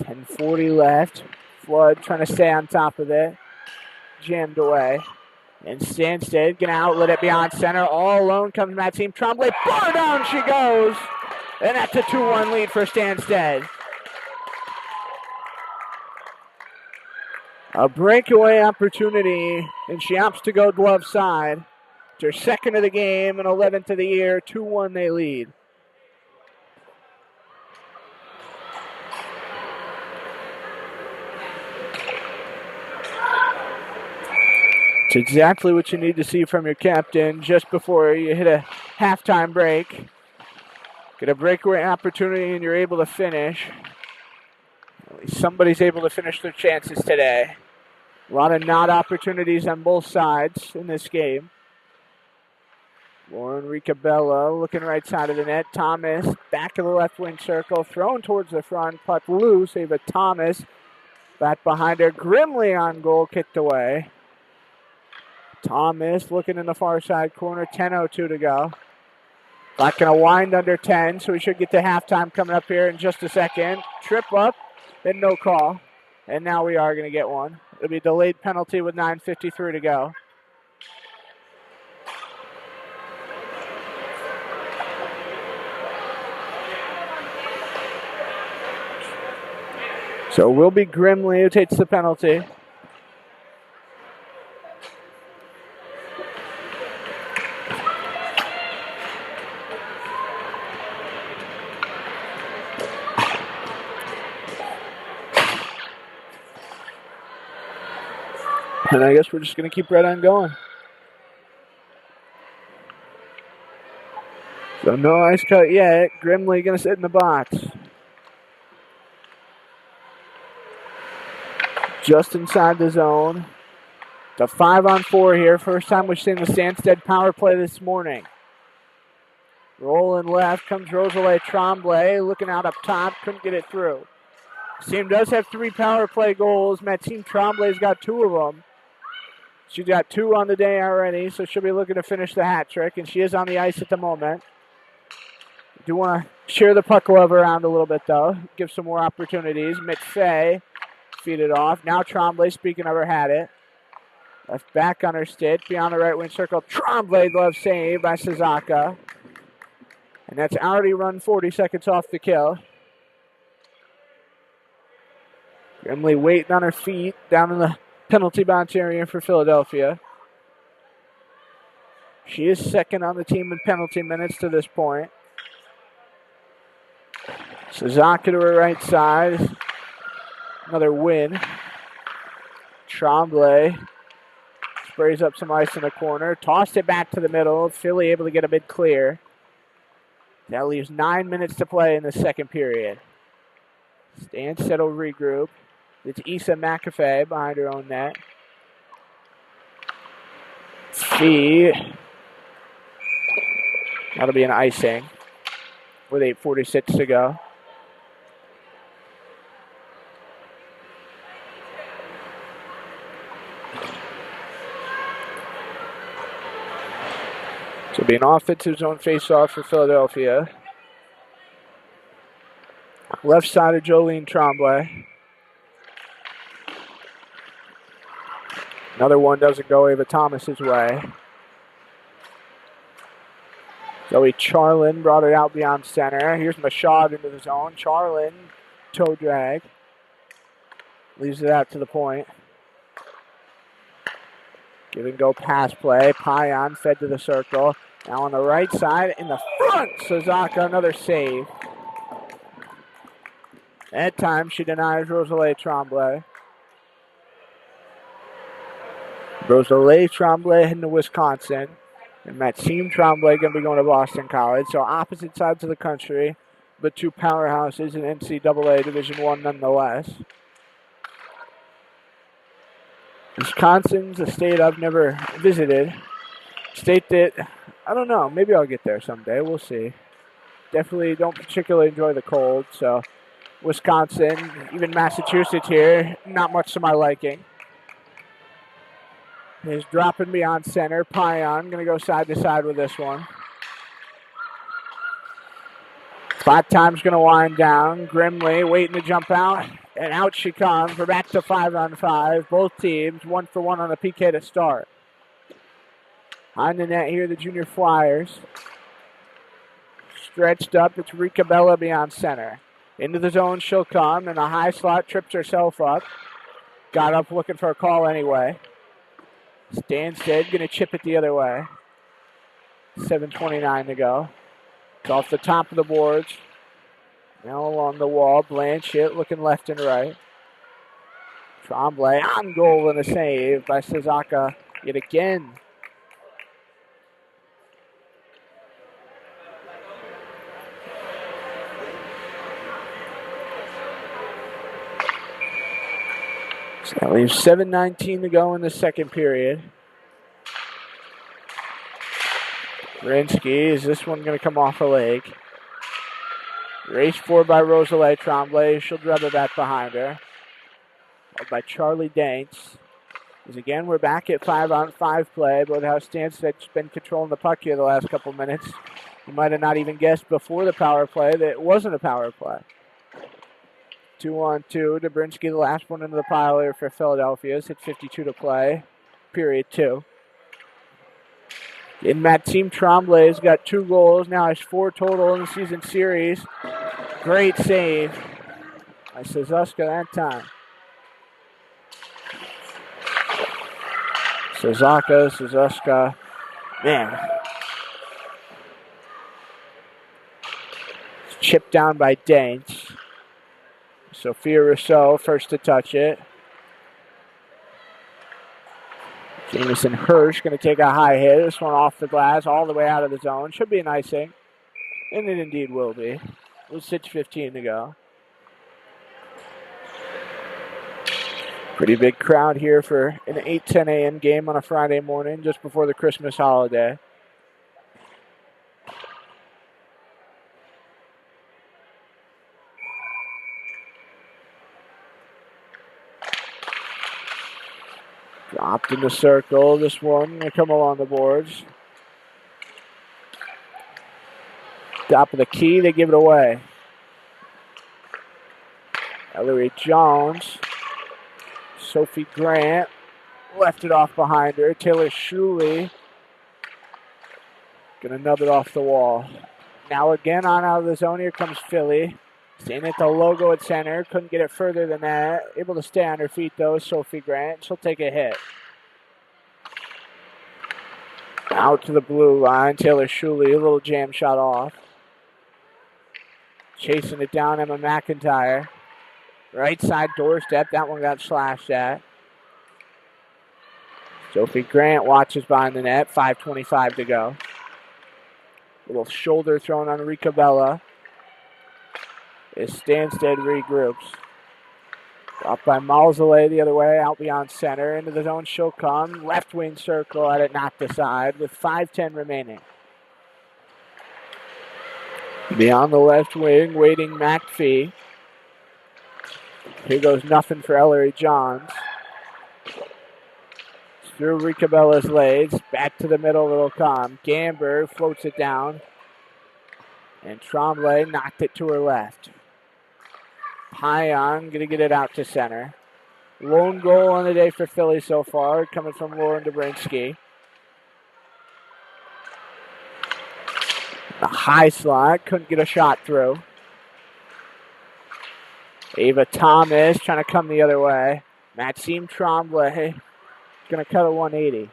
10:40 left. Flood trying to stay on top of it. Jammed away. And Stanstead going to outlet it beyond center. All alone comes Maxime Tremblay. Bar down she goes. And that's a 2-1 lead for Stanstead. A breakaway opportunity, and she opts to go glove side. It's her second of the game and 11th of the year. 2-1 they lead. It's exactly what you need to see from your captain just before you hit a halftime break. Get a breakaway opportunity and you're able to finish. At least somebody's able to finish their chances today. A lot of not opportunities on both sides in this game. Lauren Ricabella looking right side of the net. Thomas back of the left wing circle. Thrown towards the front. Puck loose. Ava Thomas back behind her. Grimley on goal. Kicked away. Thomas looking in the far side corner. 10:02 to go. Not going to wind under 10, so we should get to halftime coming up here in just a second. Trip up, then no call. And now we are going to get one. It'll be a delayed penalty with 9:53 to go. So it will be Grimley who takes the penalty. And I guess we're just going to keep right on going. So no ice cut yet. Grimley going to sit in the box. just inside the zone. It's a 5-on-4 here. First time we've seen the Stanstead power play this morning. Rolling left comes Rosalie Tremblay. Looking out up top. Couldn't get it through. This team does have 3 power play goals. Maxime Tremblay's got 2 of them. She's got 2 on the day already, so she'll be looking to finish the hat trick, and she is on the ice at the moment. Do want to share the puck love around a little bit, though. Give some more opportunities. McFay feed it off. Now Tremblay, speaking of her, had it. Left back on her stick, beyond the right wing circle. Tremblay glove save by Sazaka. And that's already run 40 seconds off the kill. Grimley waiting on her feet down in the penalty box area for Philadelphia. She is second on the team in penalty minutes to this point. Sazaka to her right side. Another win. Tremblay sprays up some ice in the corner. Tossed it back to the middle. Philly able to get a bit clear. That leaves 9 minutes to play in the second period. Stanstead will regroup. It's Issa McAfee behind her own net. Fee. That'll be an icing with 8:46 to go. So it'll be an offensive zone face-off for Philadelphia. Left side of Jolene Tremblay. Another one doesn't go Ava Thomas's way. Zoe Charlin brought it out beyond center. Here's Machad into the zone. Charlin, toe drag. Leaves it out to the point. Give and go pass play. Payan fed to the circle. Now on the right side, in the front, Sazaka, another save. That time she denies Rosalie Tremblay. Rosalie Tremblay heading to Wisconsin. And Maxime Tremblay going to be going to Boston College. So opposite sides of the country, but 2 powerhouses in NCAA Division I nonetheless. Wisconsin's a state I've never visited. State that, I don't know, maybe I'll get there someday. We'll see. Definitely don't particularly enjoy the cold. So Wisconsin, even Massachusetts here, not much to my liking. Is dropping beyond center. Payan going to go side to side with this one. 5 times going to wind down. Grimley waiting to jump out. And out she comes. We're back to 5-on-5. Both teams 1 for 1 on the PK to start. On the net here, the Junior Flyers. Stretched up. It's Rika Bella beyond center. Into the zone she'll come. And a high slot trips herself up. Got up looking for a call anyway. Stanstead going to chip it the other way. 7:29 to go. It's off the top of the boards. Now along the wall. Blanchett looking left and right. Tremblay on goal and a save by Sazaka yet again. So that leaves 7:19 to go in the second period. Rinsky, is this one going to come off a leg? Race forward by Rosalie Tremblay. She'll drop it back behind her. Followed by Charlie Danks. As again, we're back at 5-on-5 play, but how Stanstead's been controlling the puck here the last couple minutes. You might have not even guessed before the power play that it wasn't a power play. 2-on-2. Dobrinsky, the last one into the pile here for Philadelphia. It's hit 52 to play. Period 2. And Maxime Tremblay has got 2 goals. Now has 4 total in the season series. Great save by Suzuska that time. Suzuska. Man. It's chipped down by Danks. Sophia Rousseau first to touch it. Jamison Hirsch going to take a high hit. This one off the glass all the way out of the zone. Should be an icing. And it indeed will be. With 6:15 to go. Pretty big crowd here for an 8:10 a.m. game on a Friday morning just before the Christmas holiday. Dropped in the circle. This one will come along the boards. Top of the key, they give it away. Ellery Jones. Sophie Grant left it off behind her. Taylor Shuley gonna nub it off the wall. Now again on out of the zone. Here comes Philly. Staying at the logo at center. Couldn't get it further than that. Able to stay on her feet though, Sophie Grant. She'll take a hit. Out to the blue line. Taylor Shuley, a little jam shot off. Chasing it down, Emma McIntyre. Right side doorstep. That one got slashed at. Sophie Grant watches behind the net. 5:25 to go. Little shoulder thrown on Rika Bella. As Stanstead regroups. Up by Mausole the other way, out beyond center. Into the zone she'll come. Left wing circle, had it knocked aside with 5:10 remaining. Beyond the left wing, waiting McPhee. Here goes nothing for Ellery Johns. Through Rika Bella's legs. Back to the middle, it'll come. Gamber floats it down. And Tremblay knocked it to her left. Payan going to get it out to center. Lone goal on the day for Philly so far, coming from Lauren Dobrinsky. The high slot, couldn't get a shot through. Ava Thomas trying to come the other way. Maxime Tremblay going to cut a 180.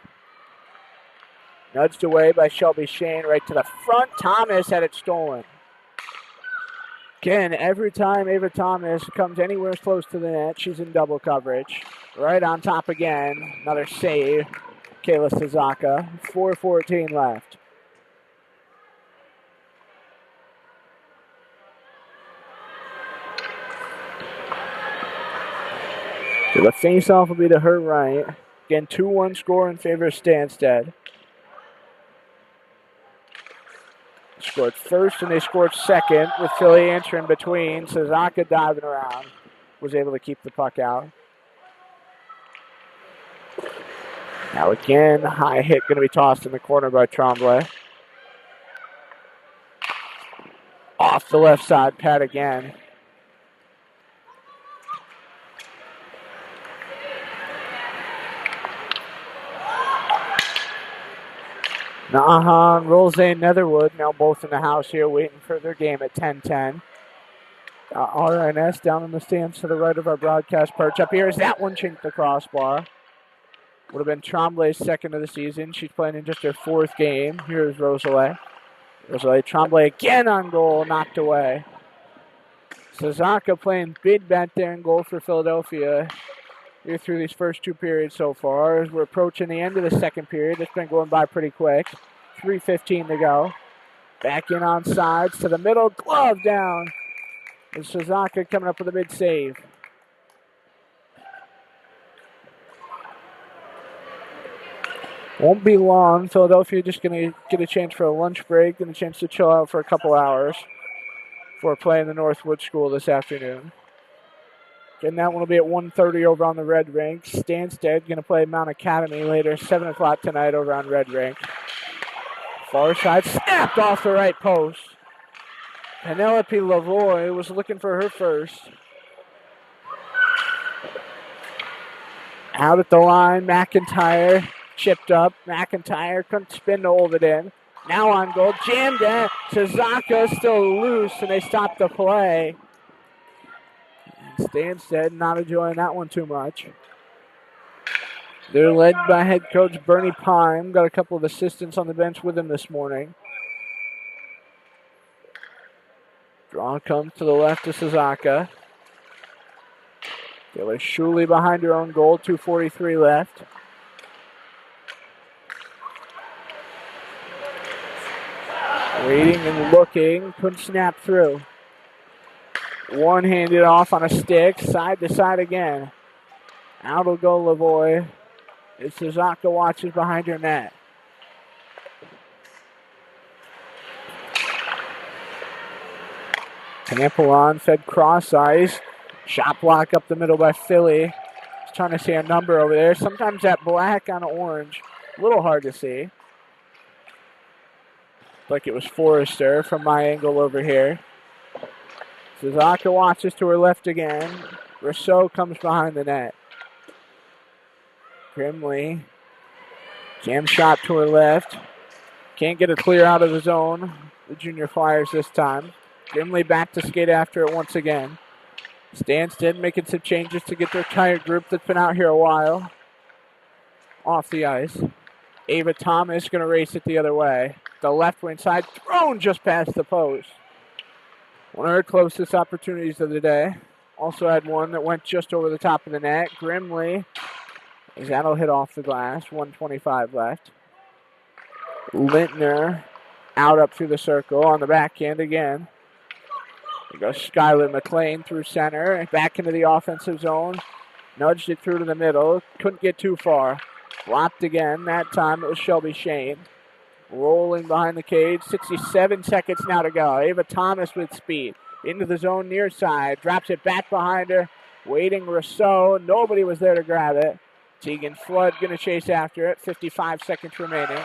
Nudged away by Shelby Shane right to the front. Thomas had it stolen. Again, every time Ava Thomas comes anywhere close to the net, she's in double coverage. Right on top again. Another save. Kayla Sazaka. 4:14 left. So the face-off will be to her right. Again, 2-1 score in favor of Stanstead. Scored first and they scored second with Philly entering between. Sazaka diving around. Was able to keep the puck out. Now again, high hit going to be tossed in the corner by Tremblay. Off the left side pad again. Nahan, Rolzay, Netherwood, now both in the house here waiting for their game at 10-10. RNS down in the stands to the right of our broadcast perch. Up here is that one chinked the crossbar. Would have been Tremblay's second of the season. She's playing in just her fourth game. Here's Rosalie. Rosalie Tremblay again on goal, knocked away. Sazaka playing big bet there in goal for Philadelphia. Here through these first two periods so far. As we're approaching the end of the second period, it's been going by pretty quick. 3:15 to go. Back in on sides to the middle, glove down. And Sazaka coming up with a big save. Won't be long. Philadelphia just going to get a chance for a lunch break and a chance to chill out for a couple hours before playing the Northwood School this afternoon. And that one will be at 1:30 over on the Red Rink. Stanstead going to play Mount Academy later, 7 o'clock tonight over on Red Rink. Far side snapped off the right post. Penelope Lavoie was looking for her first. Out at the line, McIntyre chipped up. McIntyre couldn't spin to hold it in. Now on goal, jammed in. Sazaka still loose, and they stopped the play. Stanstead not enjoying that one too much. They're led by head coach Bernie Pine. Got a couple of assistants on the bench with him this morning. Draw comes to the left of Sazaka. Taylor Shuley behind her own goal. 2:43 left. Waiting and looking. Couldn't snap through. One-handed off on a stick, side to side again. Out will go Lavoie. As Suzuka watches behind her net. Tampelon fed cross ice. Shot block up the middle by Philly. Just trying to see a number over there. Sometimes that black on orange, a little hard to see. Like it was Forrester from my angle over here. Suzuka watches to her left again. Rousseau comes behind the net. Grimley. Jam shot to her left. Can't get it clear out of the zone. The junior Flyers this time. Grimley back to skate after it once again. Stanstead making some changes to get their tired group that's been out here a while off the ice. Ava Thomas going to race it the other way. The left wing side thrown just past the post. One of her closest opportunities of the day. Also had one that went just over the top of the net. Grimley, as that'll hit off the glass. 1:25 left. Lintner out up through the circle on the backhand again. There goes Skylar McLean through center and back into the offensive zone. Nudged it through to the middle. Couldn't get too far. Blocked again. That time it was Shelby Shane. Rolling behind the cage. 67 seconds now to go. Ava Thomas with speed. Into the zone near side. Drops it back behind her. Waiting Rousseau. Nobody was there to grab it. Tegan Flood going to chase after it. 55 seconds remaining.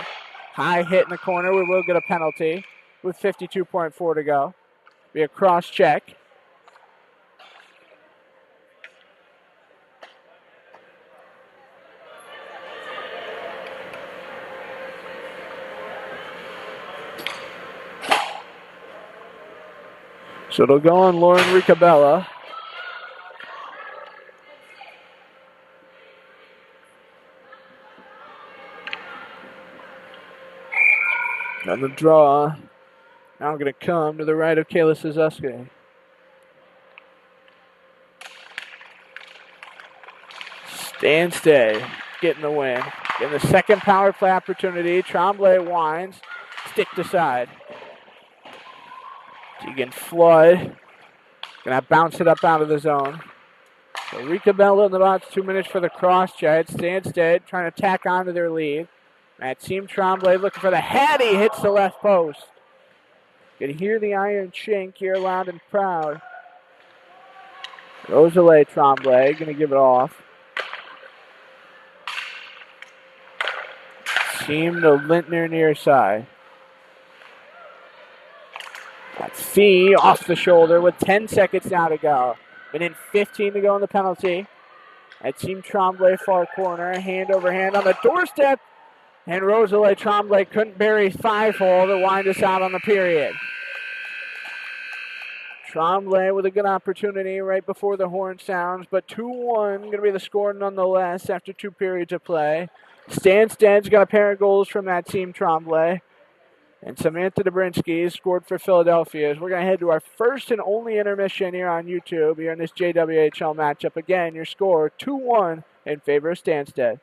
High hit in the corner. We will get a penalty with 52.4 to go. Be a cross check. So it'll go on Lauren Ricabella. And the draw now going to come to the right of Kayla Suzuki. Stanstead getting the win. In the second power play opportunity, Tremblay winds, stick to side. Tegan Flood gonna bounce it up out of the zone. So Ricabella in the box, 2 minutes for the cross check. Stanstead trying to tack onto their lead. Maxime Tremblay looking for the head. He hits the left post. You can hear the iron chink here loud and proud. Rosalie Tremblay going to give it off. Seam to Lintner near side. That's Fee off the shoulder with 10 seconds now to go. Minute 15 to go in the penalty. At Team Tremblay far corner. Hand over hand on the doorstep. And Rosalie Tremblay couldn't bury 5-hole to wind us out on the period. Tremblay with a good opportunity right before the horn sounds, but 2-1 going to be the score nonetheless after 2 periods of play. Stanstead's got a pair of goals from that Team Tremblay. And Samantha Dobrinsky scored for Philadelphia. As we're going to head to our first and only intermission here on YouTube here in this JWHL matchup. Again, your score 2-1 in favor of Stanstead.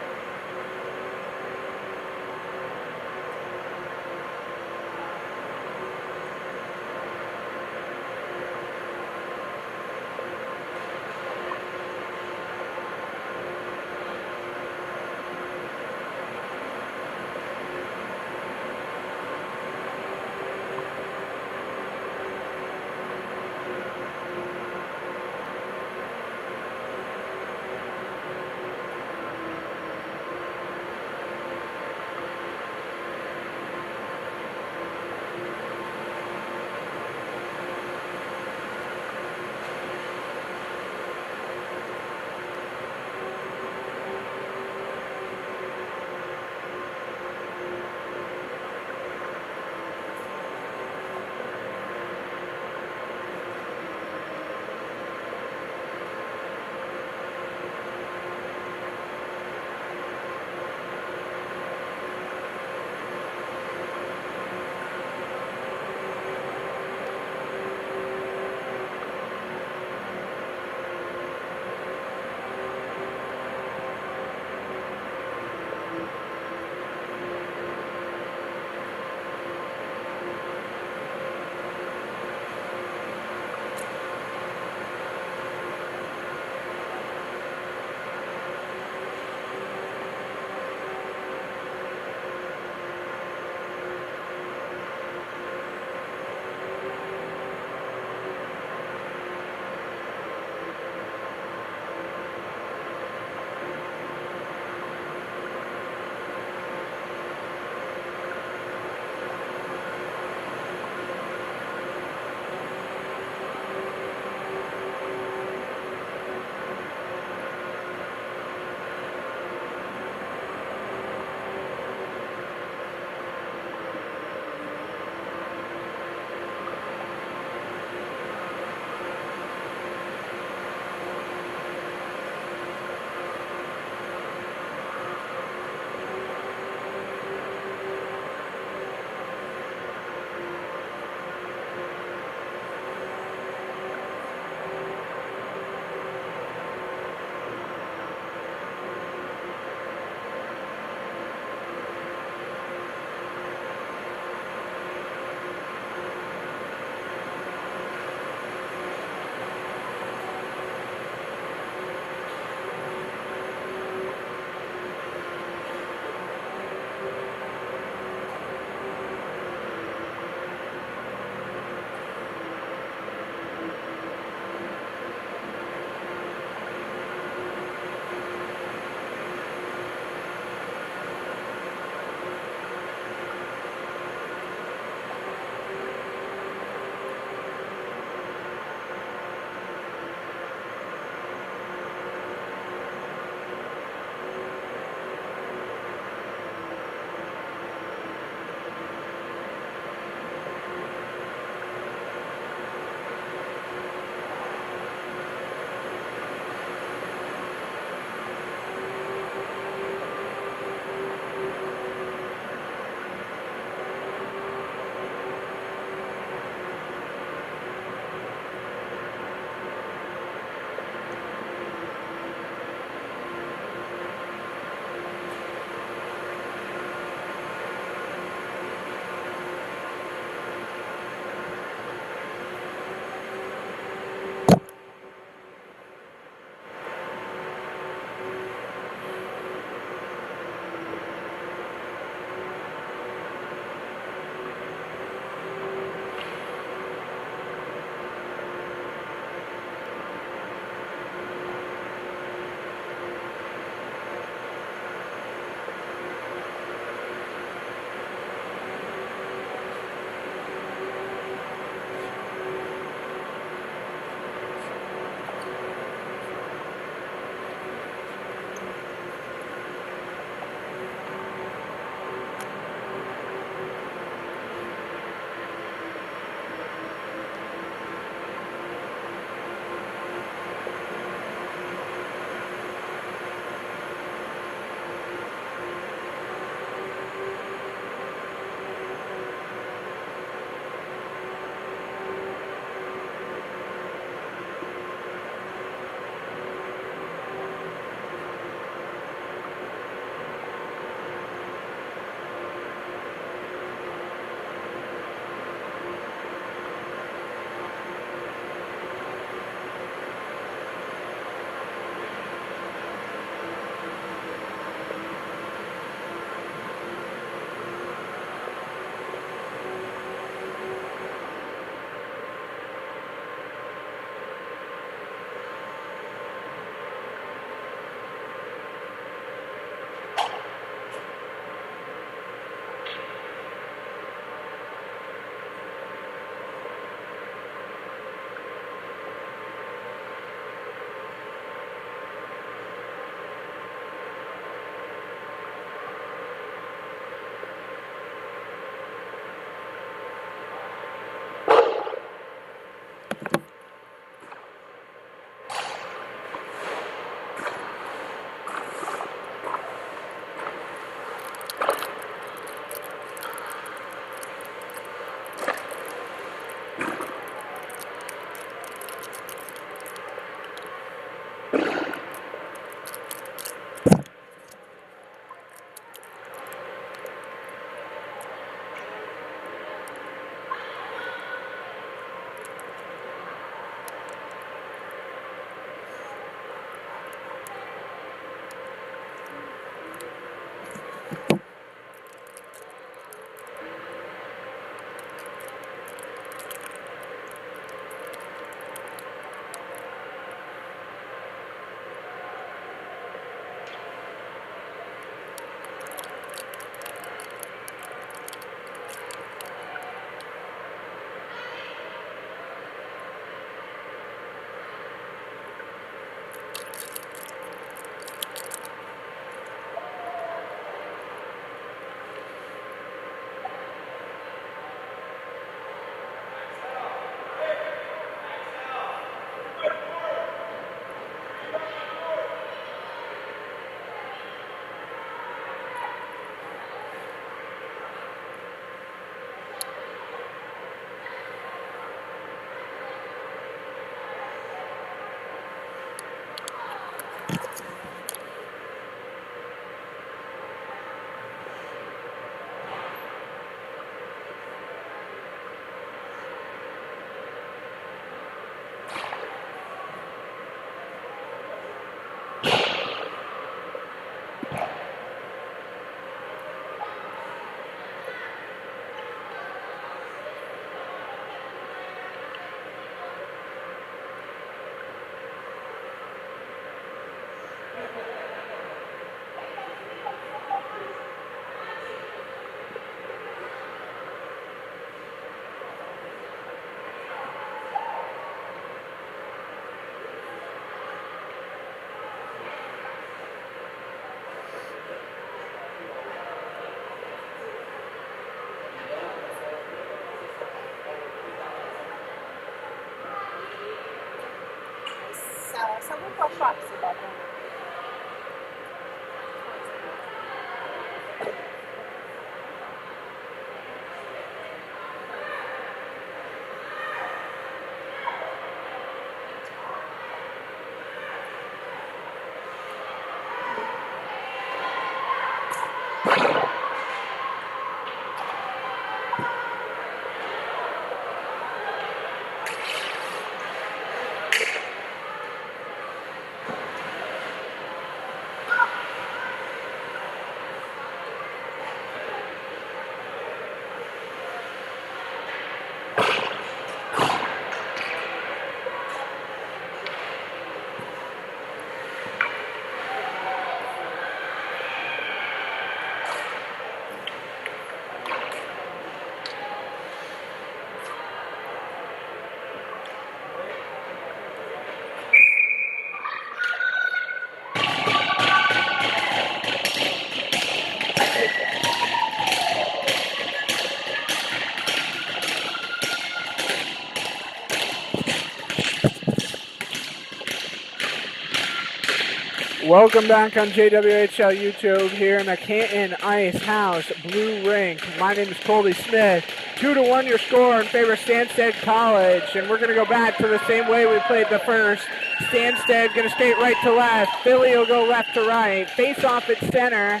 Welcome back on JWHL YouTube here in the Canton Ice House Blue Rink. My name is Colby Smith. 2-1 your score in favor of Stanstead College. And we're going to go back to the same way we played the first. Stanstead going to skate right to left. Philly will go left to right. Face off at center.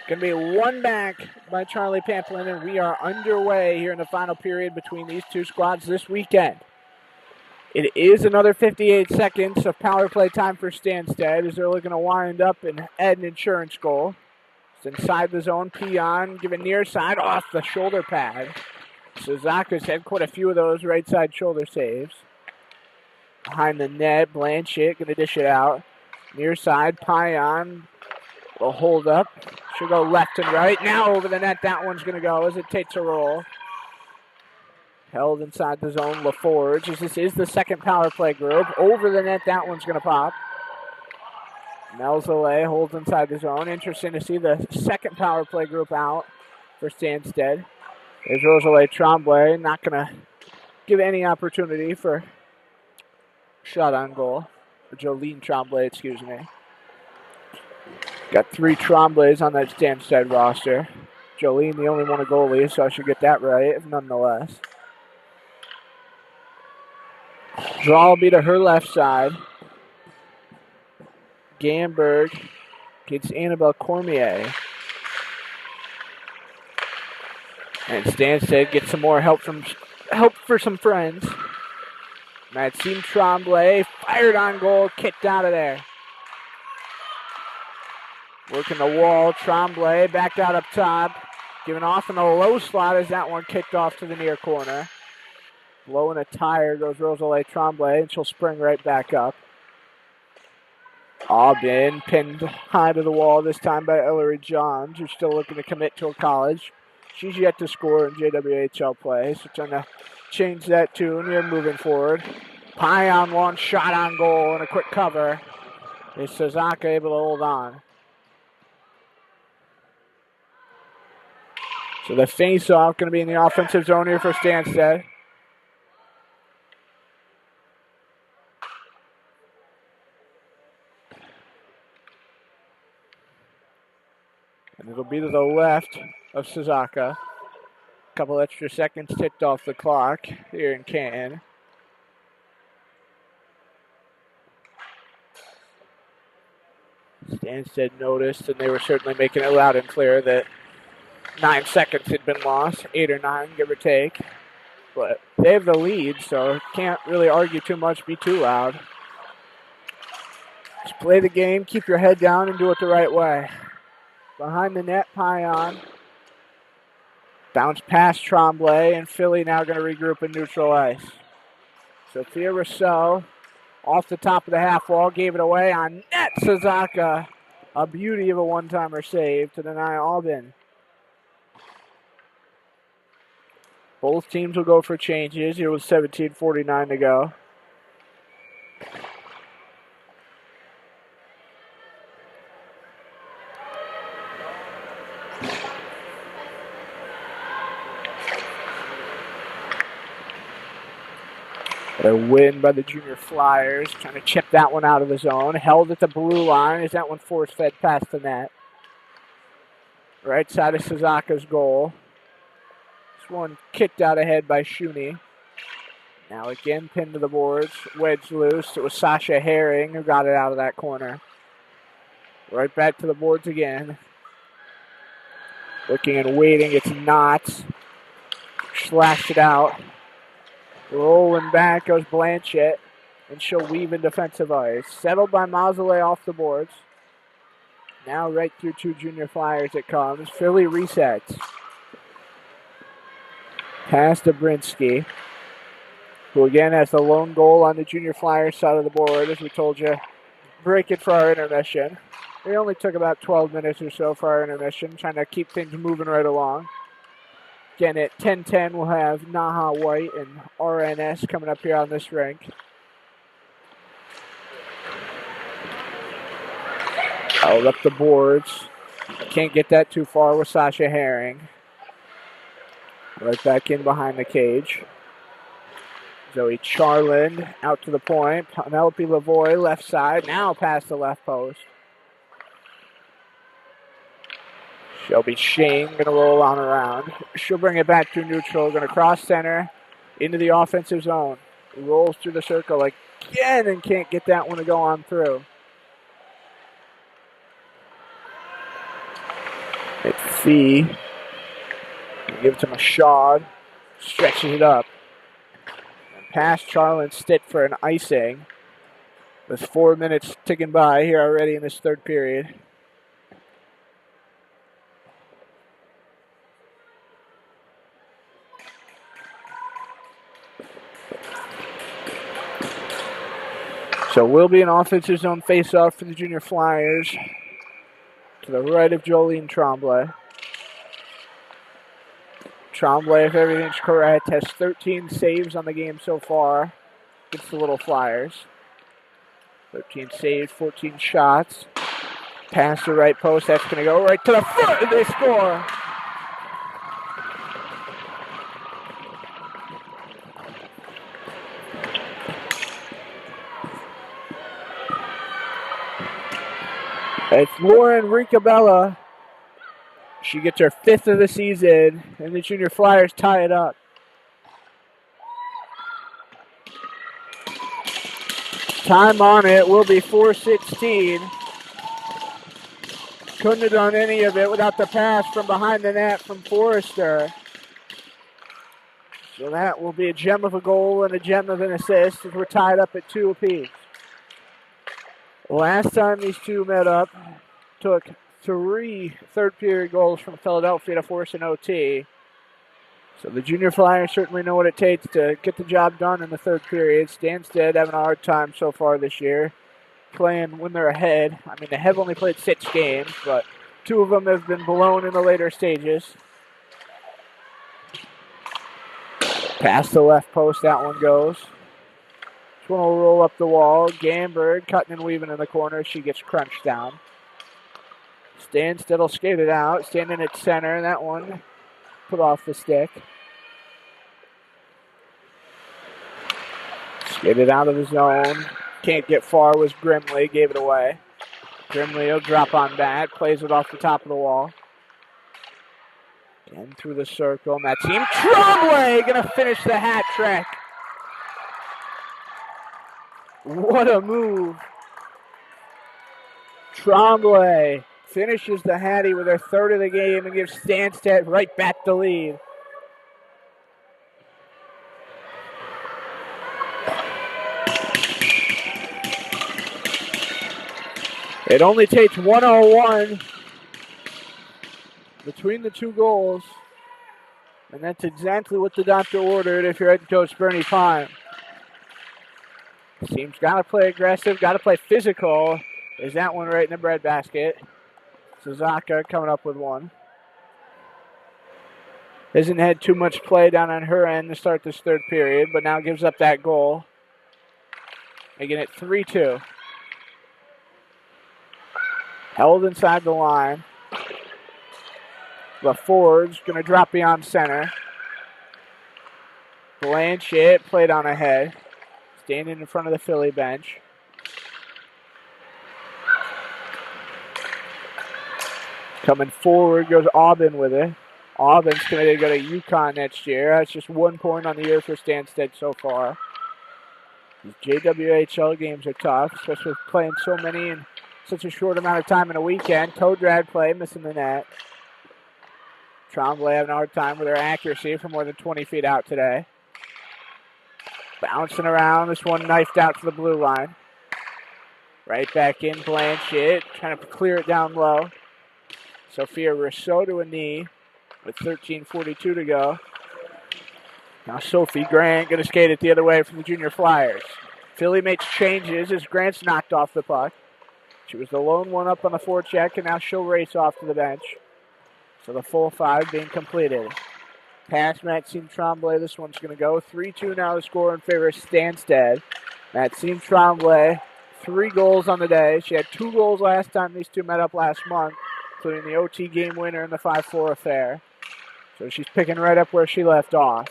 Going to be one back by Charlie Pamplin. And we are underway here in the final period between these two squads this weekend. It is another 58 seconds of power play time for Stanstead as they're looking to wind up and add an insurance goal. It's inside the zone. Peon giving near side off the shoulder pad. Suzaka's had quite a few of those right side shoulder saves. Behind the net, Blanchett going to dish it out. Near side, Peon will hold up. She'll go left and right. Now over the net, that one's going to go as it takes a roll. Held inside the zone, LaForge, as this is the second power play group. Over the net, that one's going to pop. Melzale holds inside the zone. Interesting to see the second power play group out for Stanstead. There's Rosalie Tremblay, not going to give any opportunity for shot on goal. Or Jolene Tremblay, excuse me. Got 3 Tremblays on that Stanstead roster. Jolene, the only one a goalie, so I should get that right, nonetheless. Draw will be to her left side. Gamberg gets Annabelle Cormier. And Stanstead gets some more help for some friends. Maxime Tremblay fired on goal, kicked out of there. Working the wall, Tremblay back out up top. Giving off in the low slot as that one kicked off to the near corner. Blowing a tire goes Rosalie Tremblay, and she'll spring right back up. Aubin pinned high to the wall this time by Ellery Johns, who's still looking to commit to a college. She's yet to score in JWHL play, so trying to change that tune here moving forward. Pie on one, shot on goal, and a quick cover. Is Suzaka able to hold on? So the face-off going to be in the offensive zone here for Stanstead. And it'll be to the left of Suzaka. A couple extra seconds ticked off the clock here in Canton. Stanstead noticed, and they were certainly making it loud and clear that 9 seconds had been lost, 8 or 9, give or take. But they have the lead, so can't really argue too much, be too loud. Just play the game, keep your head down, and do it the right way. Behind the net, Pion. Bounce past Tremblay, and Philly now going to regroup in neutral ice. Sophia Rousseau off the top of the half wall, gave it away on net. Sazaka, a beauty of a one-timer save to deny Albin. Both teams will go for changes. Here with 17:49 to go. A win by the Junior Flyers, trying to chip that one out of the zone. Held at the blue line as that one force-fed past the net. Right side of Sazaka's goal. This one kicked out ahead by Shuni. Now again pinned to the boards, wedged loose. It was Sasha Herring who got it out of that corner. Right back to the boards again. Looking and waiting, it's Knotts. Slashed it out. Rolling back goes Blanchett, and she'll weave in defensive ice. Settled by Mauzolay off the boards. Now right through two Junior Flyers it comes. Philly resets. Pass to Brinsky, who again has the lone goal on the Junior Flyers side of the board, as we told you. Break it for our intermission. We only took about 12 minutes or so for our intermission, trying to keep things moving right along. Again, at 10:10, we'll have Naha White and RNS coming up here on this rink. Out up the boards. Can't get that too far with Sasha Herring. Right back in behind the cage. Zoe Charland out to the point. Penelope Lavoie left side. Now past the left post. Shelby Shane going to roll on around. She'll bring it back to neutral. Going to cross center into the offensive zone. Rolls through the circle again and can't get that one to go on through. It's Fee. Give it to Mashad. Stretches it up. And past Charlin Stitt for an icing. With 4 minutes ticking by here already in this third period. So will be an offensive zone face-off for the Junior Flyers. To the right of Jolene Tremblay. Tremblay, if everything's correct, has 13 saves on the game so far against the Little Flyers. 13 saves, 14 shots. Pass the right post, that's going to go right to the foot, and they score. It's Lauren Ricabella. She gets her 5th of the season, and the Junior Flyers tie it up. Time on it will be 4:16. Couldn't have done any of it without the pass from behind the net from Forrester. So that will be a gem of a goal and a gem of an assist as we're tied up at 2 apiece. Last time these two met up, took 3 third-period goals from Philadelphia to force an OT. So the Junior Flyers certainly know what it takes to get the job done in the third period. Stanstead having a hard time so far this year, playing when they're ahead. I mean, they have only played 6 games, but 2 of them have been blown in the later stages. Past the left post, that one goes. This one will roll up the wall. Gamberg cutting and weaving in the corner. She gets crunched down. Stanstead will skate it out. Standing at center. That one put off the stick. Skated out of the zone. Can't get far was Grimley. Gave it away. Grimley will drop on back. Plays it off the top of the wall. And through the circle. And that team. Tremblay going to finish the hat trick. What a move. Tremblay finishes the Hattie with her third of the game and gives Stanstead right back the lead. It only takes 101 between the two goals, and that's exactly what the doctor ordered if you're head coach Bernie Pine. Team's got to play aggressive, got to play physical. Is that one right in the breadbasket? Suzaka coming up with one. Hasn't had too much play down on her end to start this third period, but now gives up that goal. Making it 3-2. Held inside the line. LaForge's going to drop beyond center. Blanchett played on ahead. Standing in front of the Philly bench. Coming forward goes Aubin with it. Aubin's going to go to UConn next year. That's just 1 point on the year for Stanstead so far. These JWHL games are tough, especially with playing so many in such a short amount of time in a weekend. Toe drag play, missing the net. Tremblay having a hard time with her accuracy from more than 20 feet out today. Bouncing around, this one knifed out to the blue line. Right back in, Blanchett, trying to clear it down low. Sophia Rousseau to a knee with 13:42 to go. Now Sophie Grant going to skate it the other way from the Junior Flyers. Philly makes changes as Grant's knocked off the puck. She was the lone one up on the forecheck, and now she'll race off to the bench. So the full five being completed. Pass Maxime Tremblay. This one's going to go. 3-2 now the score in favor of Stanstead. Maxime Tremblay, 3 goals on the day. She had 2 goals last time these two met up last month, including the OT game winner and the 5-4 affair. So she's picking right up where she left off.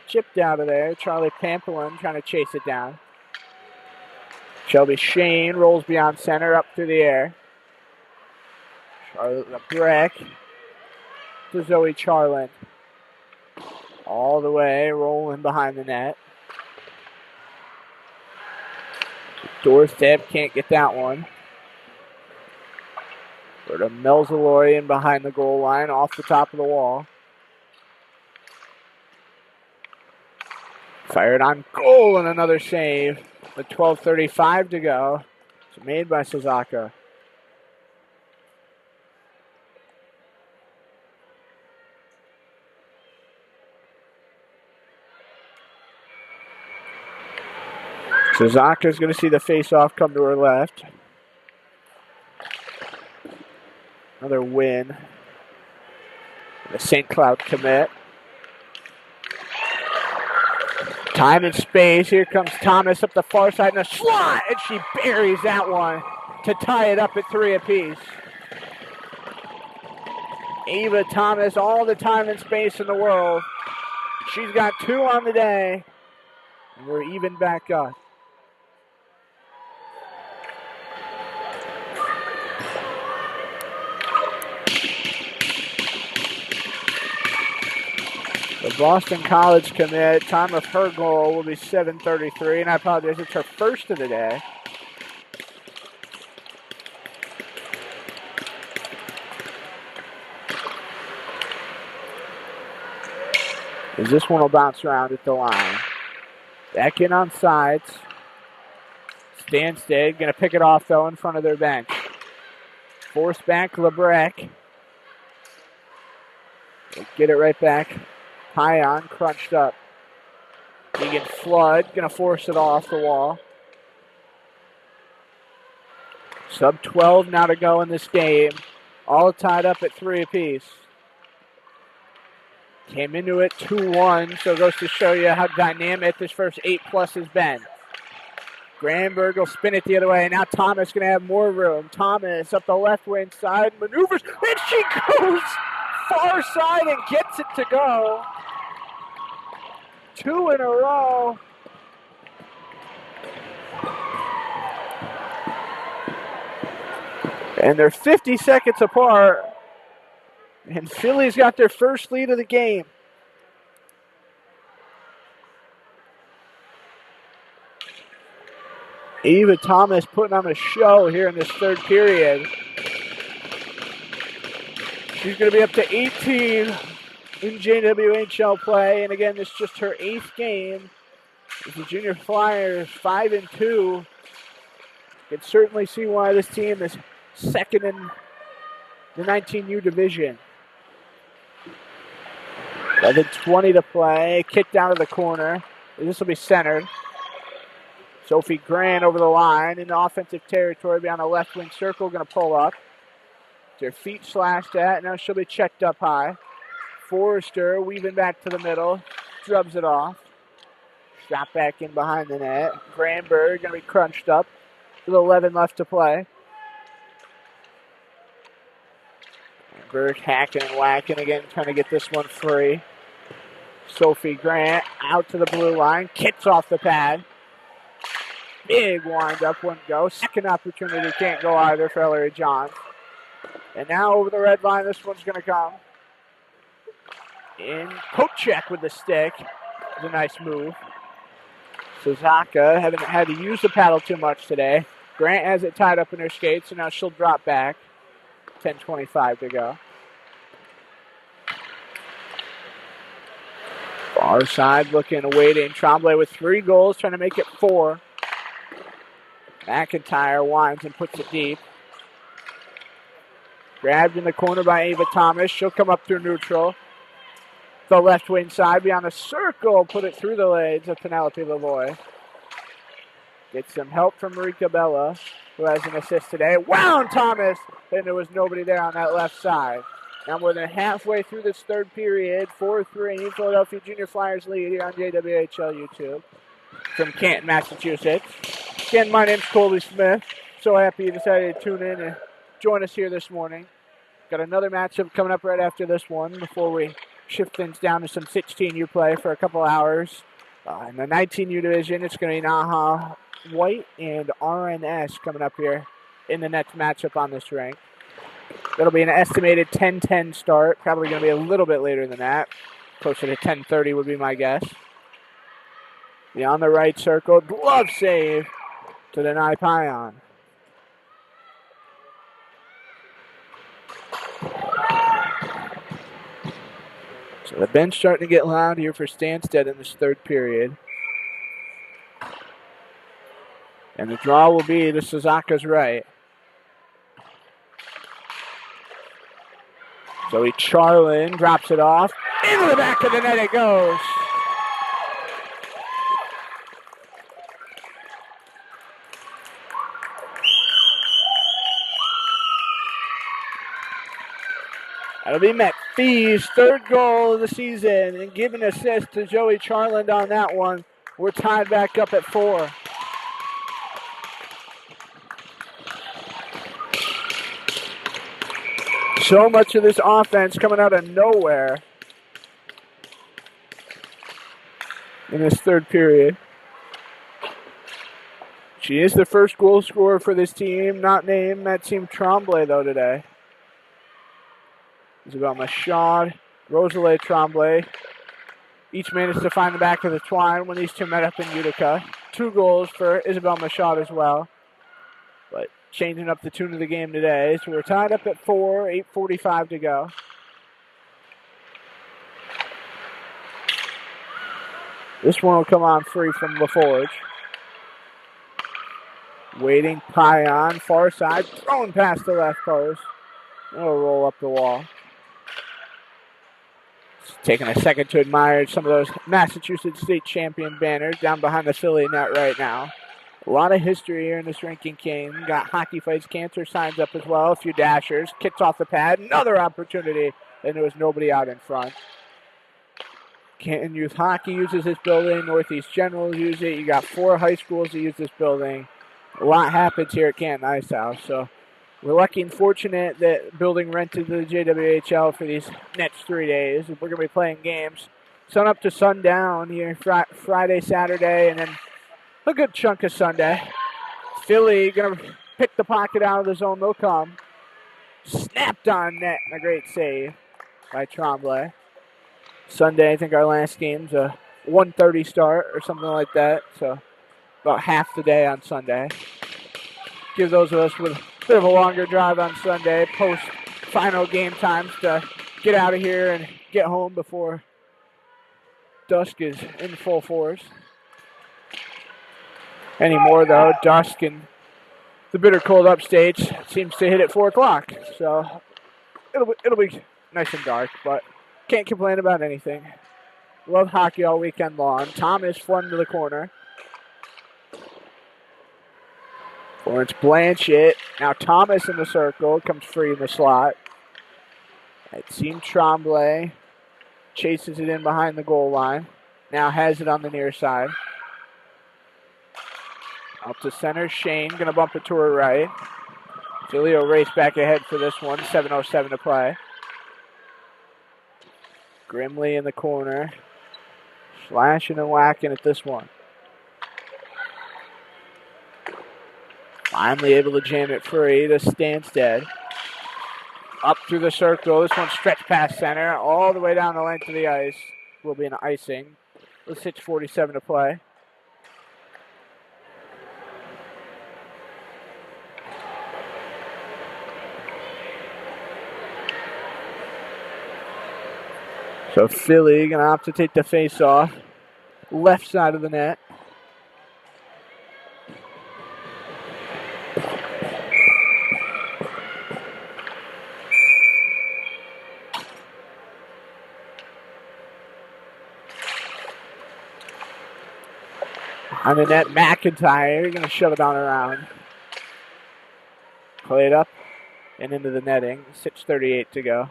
Chipped out of there. Charlie Pamplin trying to chase it down. Shelby Shane rolls beyond center up through the air. Charlotte LeBreck to Zoe Charland. All the way, rolling behind the net. Doorstep can't get that one. Go to Melzaloy in behind the goal line, off the top of the wall. Fired on goal and another save. With 12:35 to go. It's made by Suzaka. Suzaka's going to see the face-off come to her left. Another win. The St. Cloud commit. Time and space. Here comes Thomas up the far side in a slot, and she buries that one to tie it up at 3 apiece. Ava Thomas, all the time and space in the world. She's got 2 on the day, and we're even back up. The Boston College commit, time of her goal will be 7:33, and I apologize, it's her first of the day. As this one will bounce around at the line. Back in on sides. Stanstead going to pick it off, though, in front of their bench. Force back LeBreck. Get it right back. High on, crunched up. Egan Flood going to force it off the wall. Sub 12 now to go in this game. All tied up at 3 apiece. Came into it 2-1, so it goes to show you how dynamic this first 8+ has been. Granberg will spin it the other way, and now Thomas going to have more room. Thomas up the left wing side, maneuvers, and she goes far side and gets it to go. 2 in a row. And they're 50 seconds apart. And Philly's got their first lead of the game. Eva Thomas putting on a show here in this third period. She's going to be up to 18 in JWHL play, and again, this is just her 8th game. As the Junior Flyers 5-2. You can certainly see why this team is second in the 19U division. 11:20 to play. Kick down to the corner. This will be centered. Sophie Grant over the line in the offensive territory beyond the left wing circle. Going to pull up. Their feet slashed at. Now she'll be checked up high. Forrester weaving back to the middle. Drubs it off. Shot back in behind the net. Granberg going to be crunched up. With 11 left to play. Berg hacking and whacking again, trying to get this one free. Sophie Grant out to the blue line. Kicks off the pad. Big wind up, one go. Second opportunity can't go either for Ellery Johns. And now over the red line, this one's going to come. In Kochek with the stick. It's a nice move. Suzaka haven't had to use the paddle too much today. Grant has it tied up in her skates, and now she'll drop back. 10:25 to go. Far side looking, awaiting. Tremblay with 3 goals, trying to make it 4. McIntyre winds and puts it deep. Grabbed in the corner by Ava Thomas. She'll come up through neutral. The left wing side beyond the circle. Put it through the legs of Penelope Lavoie. Gets some help from Marika Bella, who has an assist today. Wound Thomas! And there was nobody there on that left side. Now more than halfway through this third period. 4-3. Philadelphia Junior Flyers lead here on JWHL YouTube. From Canton, Massachusetts. Again, my name's Colby Smith. So happy you decided to tune in and join us here this morning. Got another matchup coming up right after this one before we shift things down to some 16U play for a couple hours. In the 19U division, it's going to be Naha White and RNS coming up here in the next matchup on this rank. That'll be an estimated 10:10 start. Probably going to be a little bit later than that. Closer to 10:30 would be my guess. Beyond the right circle, glove save to the Naipayan. So the bench starting to get loud here for Stanstead in this third period. And the draw will be to Suzaka's right. Zoe Charlin drops it off. Into the back of the net it goes. That'll be McPhee's 3rd goal of the season, and giving assist to Joey Charland on that one. We're tied back up at 4. So much of this offense coming out of nowhere in this third period. She is the first goal scorer for this team, not named Maxime Tremblay, though, today. Isabel Machad, Rosalie Tremblay. Each managed to find the back of the twine when these two met up in Utica. 2 goals for Isabel Machad as well. But changing up the tune of the game today. So we're tied up at 4, 8:45 to go. This one will come on free from LaForge. Waiting, Payan, far side, thrown past the left post. It'll roll up the wall. Taking a second to admire some of those Massachusetts State Champion banners down behind the Philly net right now. A lot of history here in this ranking game. Got Hockey Fights Cancer signs up as well. A few dashers. Kicks off the pad. Another opportunity. And there was nobody out in front. Canton Youth Hockey uses this building. Northeast Generals use it. You got 4 high schools that use this building. A lot happens here at Canton Ice House. So we're lucky and fortunate that building rented to the JWHL for these next 3 days. We're going to be playing games sun up to sundown here Friday, Saturday, and then a good chunk of Sunday. Philly going to pick the pocket out of the zone. They'll come. Snapped on net. A great save by Tremblay. Sunday, I think our last game's a 1:30 start or something like that. So about half the day on Sunday. Give those of us with a bit of a longer drive on Sunday, post final game times, to get out of here and get home before dusk is in full force. Anymore, though, dusk in the bitter cold upstate seems to hit at 4 o'clock. So it'll be nice and dark, but can't complain about anything. Love hockey all weekend long. Thomas flung to the corner. Florence Blanchett. Now Thomas in the circle. Comes free in the slot. It seemed Tremblay chases it in behind the goal line. Now has it on the near side. Out to center. Shane going to bump it to her right. Philly will race back ahead for this one. 7:07 to play. Grimley in the corner. Slashing and whacking at this one. Finally able to jam it free to Stanstead. Up through the circle. This one stretched past center. All the way down the length of the ice. Will be an icing. With 6:47 to play. So Philly going to opt to take the face-off. Left side of the net. On the net, McIntyre going to shove it on around. Play it up and into the netting. 6:38 to go.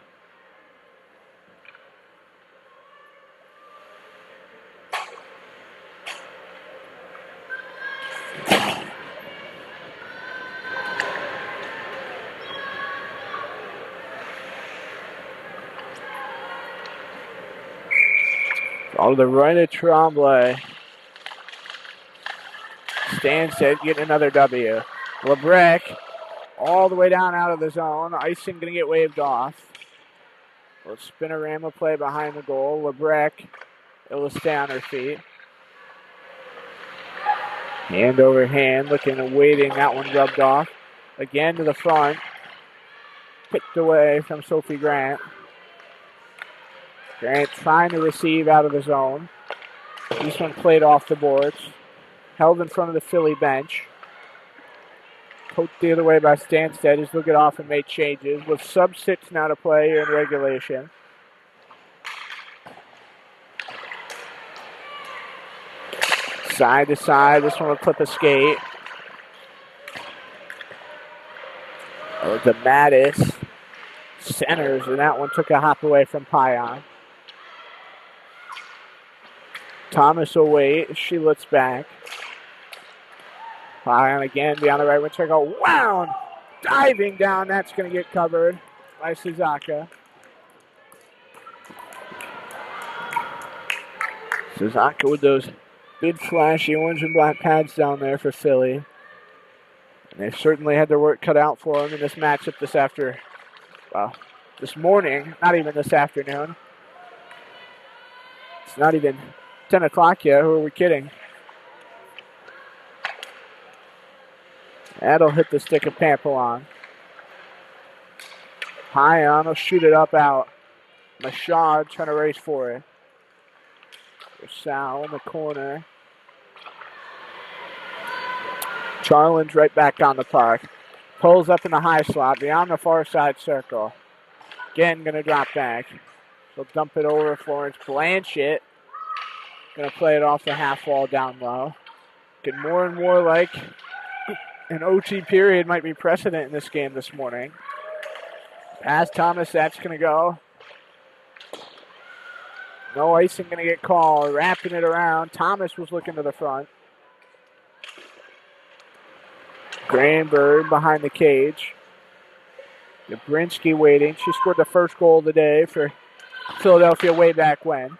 All the right of Tremblay. Stanstead getting another W. LeBrecq all the way down out of the zone. Icing going to get waved off. Little spinorama play behind the goal. LeBrecq, it'll stay on her feet. Hand over hand, looking and waiting. That one rubbed off. Again to the front. Picked away from Sophie Grant. Grant trying to receive out of the zone. This one played off the boards. Held in front of the Philly bench. Poked the other way by Stanstead as they'll get off and make changes. With sub-6 now to play here in regulation. Side to side. This one will clip a skate. Oh, to Mattis. Centers, and that one took a hop away from Pion. Thomas will wait. She looks back. Pion again beyond the right wing circle. Wound! Diving down. That's going to get covered by Suzaka. Suzaka with those big flashy orange and black pads down there for Philly. And they've certainly had their work cut out for them in this matchup this morning, not even this afternoon. It's not even 10 o'clock yet. Who are we kidding? That'll hit the stick of Pampelon. Pion will shoot it up out. Machad trying to race for it. Sal in the corner. Charlin's right back on the puck. Pulls up in the high slot beyond the far side circle. Again, going to drop back. She'll dump it over Florence Blanchett. Going to play it off the half wall down low. Getting more and more like an OT period might be precedent in this game this morning. Pass Thomas, that's going to go. No icing going to get called. Wrapping it around. Thomas was looking to the front. Granberg behind the cage. Gabrinsky waiting. She scored the first goal of the day for Philadelphia way back when.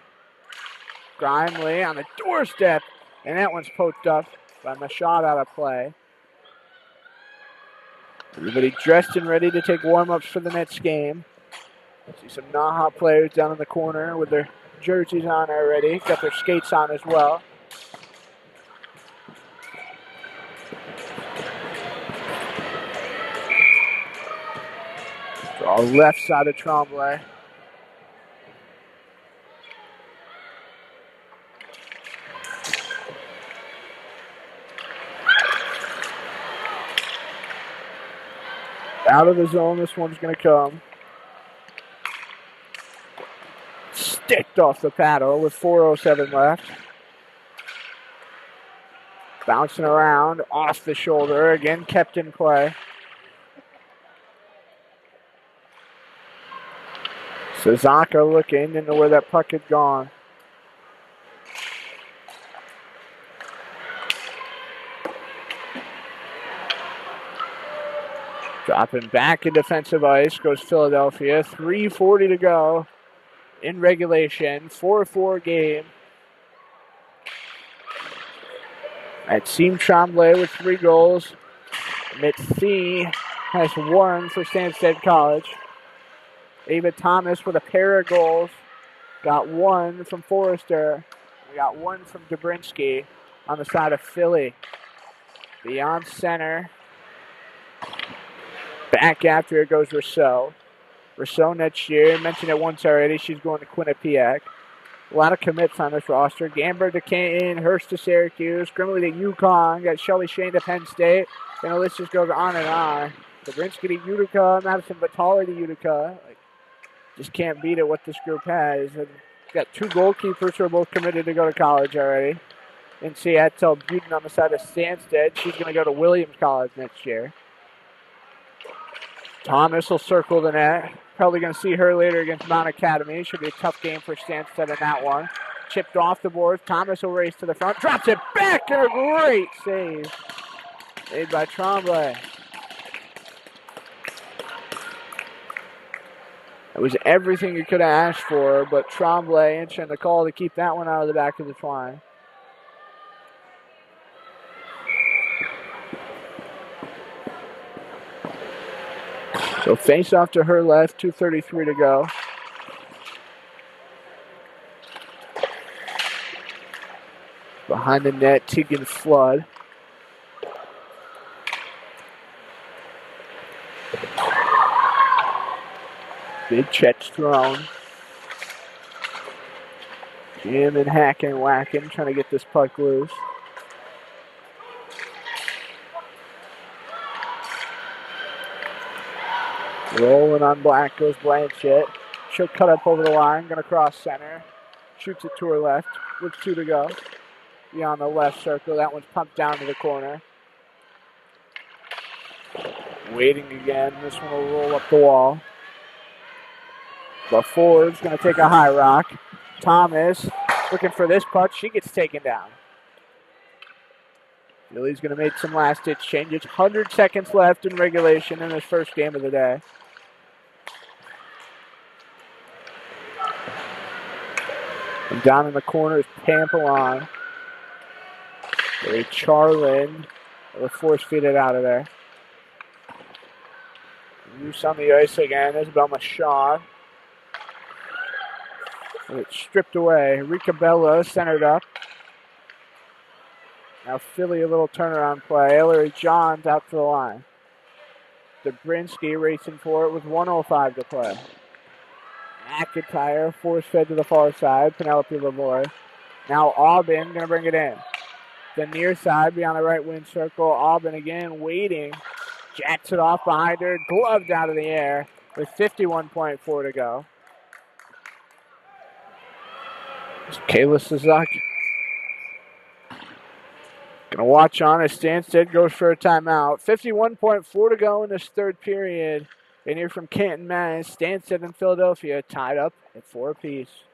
Grimley on the doorstep. And that one's poked up by Machad out of play. Everybody dressed and ready to take warm-ups for the next game. See some Naha players down in the corner with their jerseys on already. Got their skates on as well. So left side of Tremblay. Out of the zone, this one's going to come. Sticked off the paddle with 4:07 left. Bouncing around, off the shoulder, again kept in play. Sazaka looking into where that puck had gone. Dropping back in defensive ice goes Philadelphia. 3:40 to go in regulation. 4-4 game. At Team Tremblay with 3 goals. Mitzi has 1 for Stanstead College. Ava Thomas with a pair of goals. Got 1 from Forrester. We got 1 from Dobrinsky on the side of Philly. Beyond center. Back after it goes Rousseau. Rousseau next year, mentioned it once already, she's going to Quinnipiac. A lot of commits on this roster. Gamber to Canton, Hurst to Syracuse, Grimley to UConn, got Shelly Shane to Penn State. And the list just goes on and on. Dobrinsky to Utica, Madison Vitale to Utica. Just can't beat it what this group has. And got 2 goalkeepers who are both committed to go to college already. In Seattle, Buden on the side of Stanstead. She's going to go to Williams College next year. Thomas will circle the net. Probably going to see her later against Mount Academy. Should be a tough game for Stanstead in that one. Chipped off the boards. Thomas will race to the front. Drops it back. And a great save made by Tremblay. It was everything you could have asked for, but Tremblay answering the call to keep that one out of the back of the twine. So face off to her left, 2:33 to go. Behind the net, Tegan Flood. Big check's thrown. Jamming, hacking, whacking, trying to get this puck loose. Rolling on Black goes Blanchett. She'll cut up over the line, gonna cross center. Shoots it to her left with 2 to go. Beyond the left circle, that one's pumped down to the corner. Waiting again, this one will roll up the wall. The forward's gonna take a high rock. Thomas looking for this puck, she gets taken down. Philly's gonna make some last ditch changes. 100 seconds left in regulation in this first game of the day. And down in the corner is Pampelon. Charlin will force feed it out of there. Loose on the ice again. Isabel Machon. And it's stripped away. Ricabella centered up. Now Philly a little turnaround play. Ellery Johns out to the line. Dobrinsky racing for it with 1:05 to play. McIntyre force fed to the far side. Penelope Lavoie. Now Aubin going to bring it in. The near side beyond the right wing circle. Aubin again waiting. Jacks it off behind her. Gloved out of the air with 51.4 to go. Kayla Sazak gonna watch on as Stanstead goes for a timeout. 51.4 to go in this third period. And here from Canton, Mass, Stanstead and Philadelphia tied up at 4 apiece.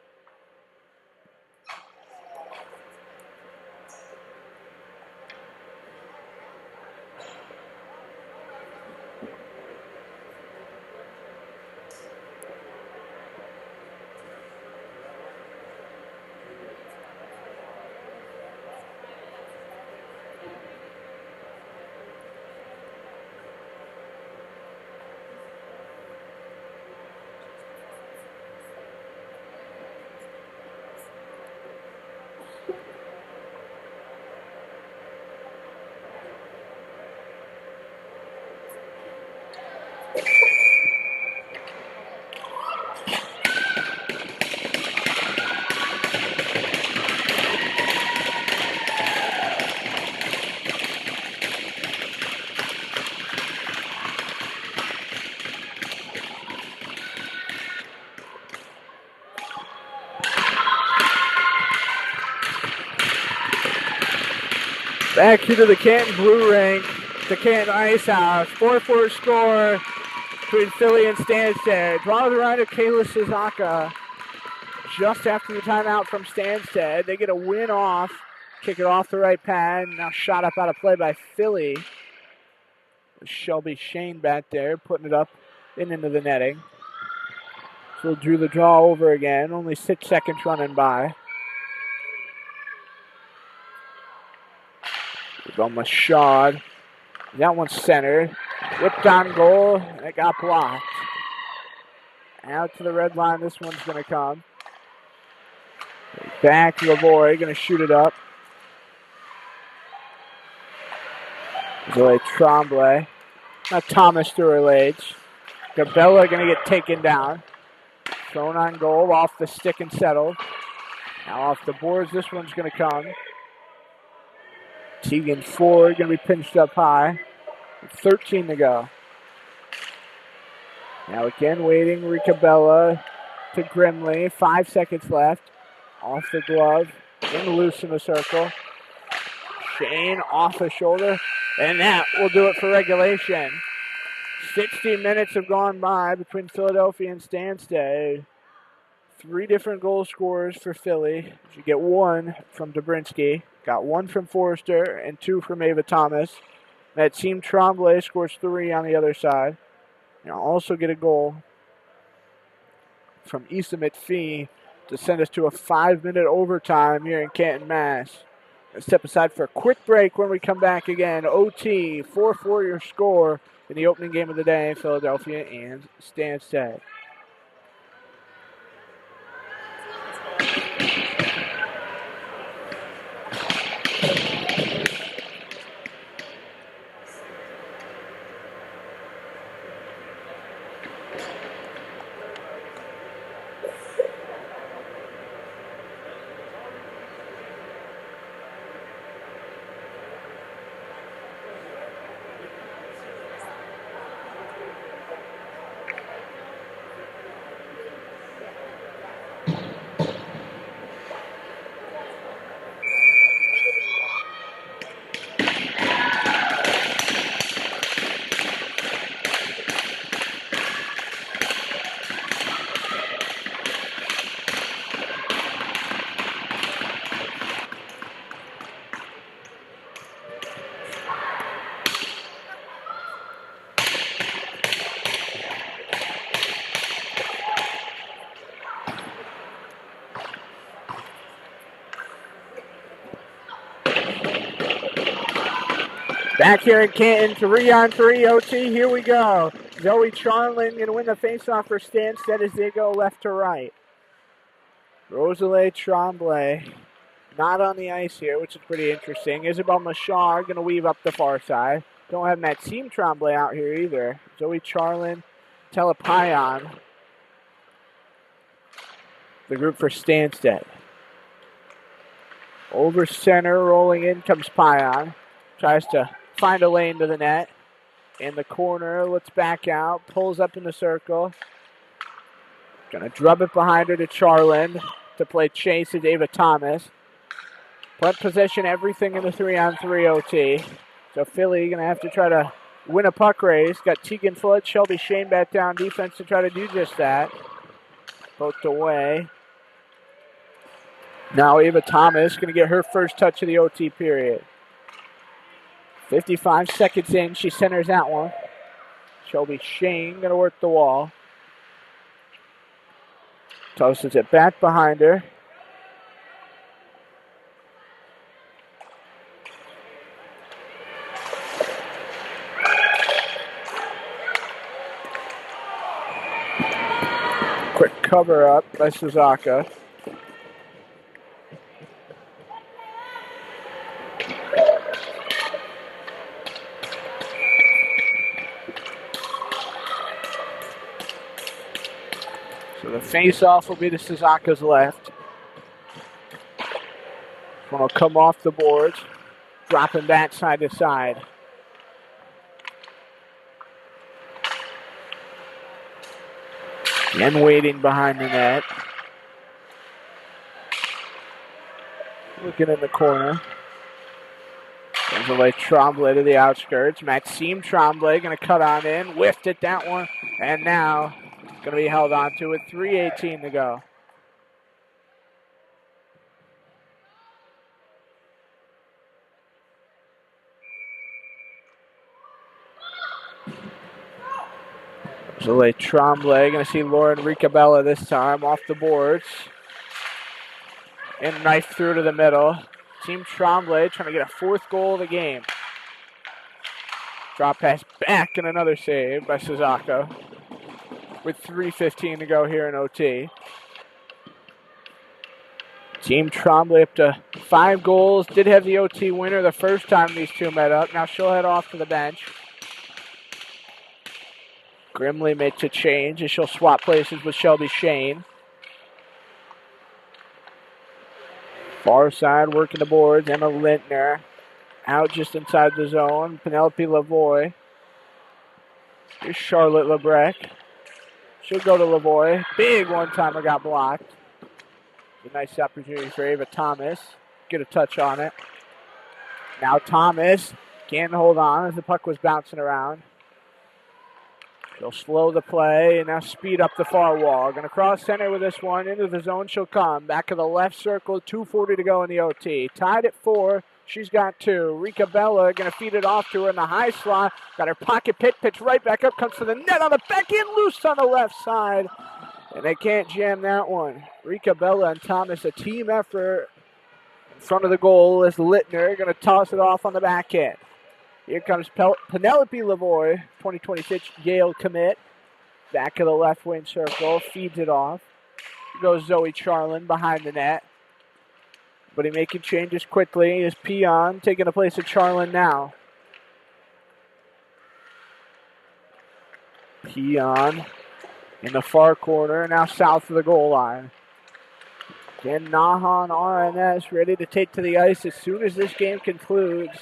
Back here to the Canton Blue Rink, the Canton Ice House. 4-4 score between Philly and Stanstead. Draw the right of Kayla Suzuka just after the timeout from Stanstead. They get a win off. Kick it off the right pad. Now shot up out of play by Philly. Shelby Shane back there putting it up and into the netting. So we'll do the draw over again. Only 6 seconds running by. Go Mashad. That one's centered. Whipped on goal, and it got blocked. Out to the red line, this one's going to come. Back, Lavoie going to shoot it up. Zoe Tremblay. Now Thomas through her legs. Gabella going to get taken down. Thrown on goal, off the stick and settled. Now off the boards, this one's going to come. Tegan Ford going to be pinched up high. 13 to go. Now again waiting, Ricabella to Grimley. 5 seconds left. Off the glove, in loose in the circle. Shane off the shoulder, and that will do it for regulation. 60 minutes have gone by between Philadelphia and Stanstead. 3 different goal scorers for Philly. You get 1 from Dobrinsky, got 1 from Forrester, and 2 from Ava Thomas. That team Tremblay scores 3 on the other side. You also get a goal from Issa McPhee to send us to a 5-minute overtime here in Canton, Mass. Let's step aside for a quick break. When we come back again, OT, 4-4 your score in the opening game of the day, Philadelphia and Stanstead. Back here in Canton, 3-on-3 OT. Here we go. Zoe Charlin going to win the faceoff for Stanstead as they go left to right. Rosalie Tremblay not on the ice here, which is pretty interesting. Isabel Machar going to weave up the far side. Don't have Maxime Tremblay out here either. Zoe Charlin, Telepayan. The group for Stanstead. Over center, rolling in comes Payan. Tries to find a lane to the net. In the corner, looks back out, pulls up in the circle. Gonna drub it behind her to Charlin to play chase to Ava Thomas. Punt possession, everything in the 3-on-3 OT. So Philly gonna have to try to win a puck race. Got Tegan Foot, Shelby Shane back down defense to try to do just that. Poked away. Now Ava Thomas gonna get her first touch of the OT period. 55 seconds in, she centers that one. Shelby Shane going to work the wall. Tosses it back behind her. Quick cover up by Suzuka. The face-off will be to Suzuka's left. One will come off the boards, dropping back side to side. Again waiting behind the net. Looking in the corner. There's away Tremblay to the outskirts. Maxime Tremblay going to cut on in. Whiffed at that one. And now going to be held on to with 3:18 to go. Zoe Tremblay going to see Lauren Ricabella this time off the boards. And knife through to the middle. Team Tremblay trying to get a fourth goal of the game. Drop pass back and another save by Suzaka. With 3:15 to go here in OT. Team Tremblay up to 5 goals. Did have the OT winner the first time these two met up. Now she'll head off to the bench. Grimley makes a change as she'll swap places with Shelby Shane. Far side working the boards. Emma Lintner out just inside the zone. Penelope Lavoie. Here's Charlotte Lebrec. She'll go to Lavoie. Big one-timer got blocked. A nice opportunity for Ava Thomas. Get a touch on it. Now Thomas can't hold on as the puck was bouncing around. She'll slow the play and now speed up the far wall. Going to cross center with this one. Into the zone she'll come. Back of the left circle. 2:40 to go in the OT. Tied at 4. She's got 2. Rika Bella going to feed it off to her in the high slot. Got her pocket pitch right back up. Comes to the net on the back end. Loose on the left side. And they can't jam that one. Rika Bella and Thomas, a team effort in front of the goal as Littner going to toss it off on the back end. Here comes Penelope Lavoie, 2026 Yale commit. Back of the left wing circle, feeds it off. Here goes Zoe Charlin behind the net. But he making changes quickly is Peon taking the place of Charlin now. Peon in the far corner, now south of the goal line. Again, Nahan RNS ready to take to the ice as soon as this game concludes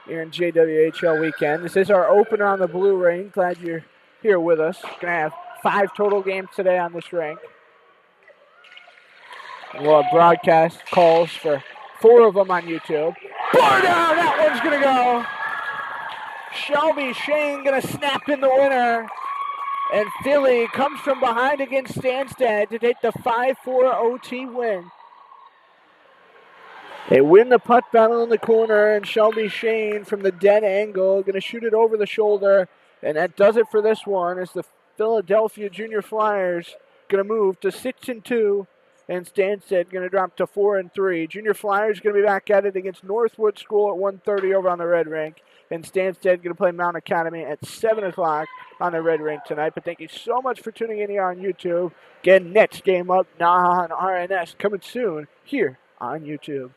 here in JWHL weekend. This is our opener on the blue ring. Glad you're here with us. Going to have 5 total games today on this rink. And we'll have broadcast calls for 4 of them on YouTube. Bar down, that one's going to go. Shelby Shane going to snap in the winner. And Philly comes from behind against Stanstead to take the 5-4 OT win. They win the puck battle in the corner, and Shelby Shane from the dead angle going to shoot it over the shoulder. And that does it for this one as the Philadelphia Junior Flyers going to move to 6-2, and Stanstead going to drop to 4-3. Junior Flyers going to be back at it against Northwood School at 1:30 over on the Red Rink. And Stanstead going to play Mount Academy at 7 o'clock on the Red Rink tonight. But thank you so much for tuning in here on YouTube. Again, next game up, Naha and RNS coming soon here on YouTube.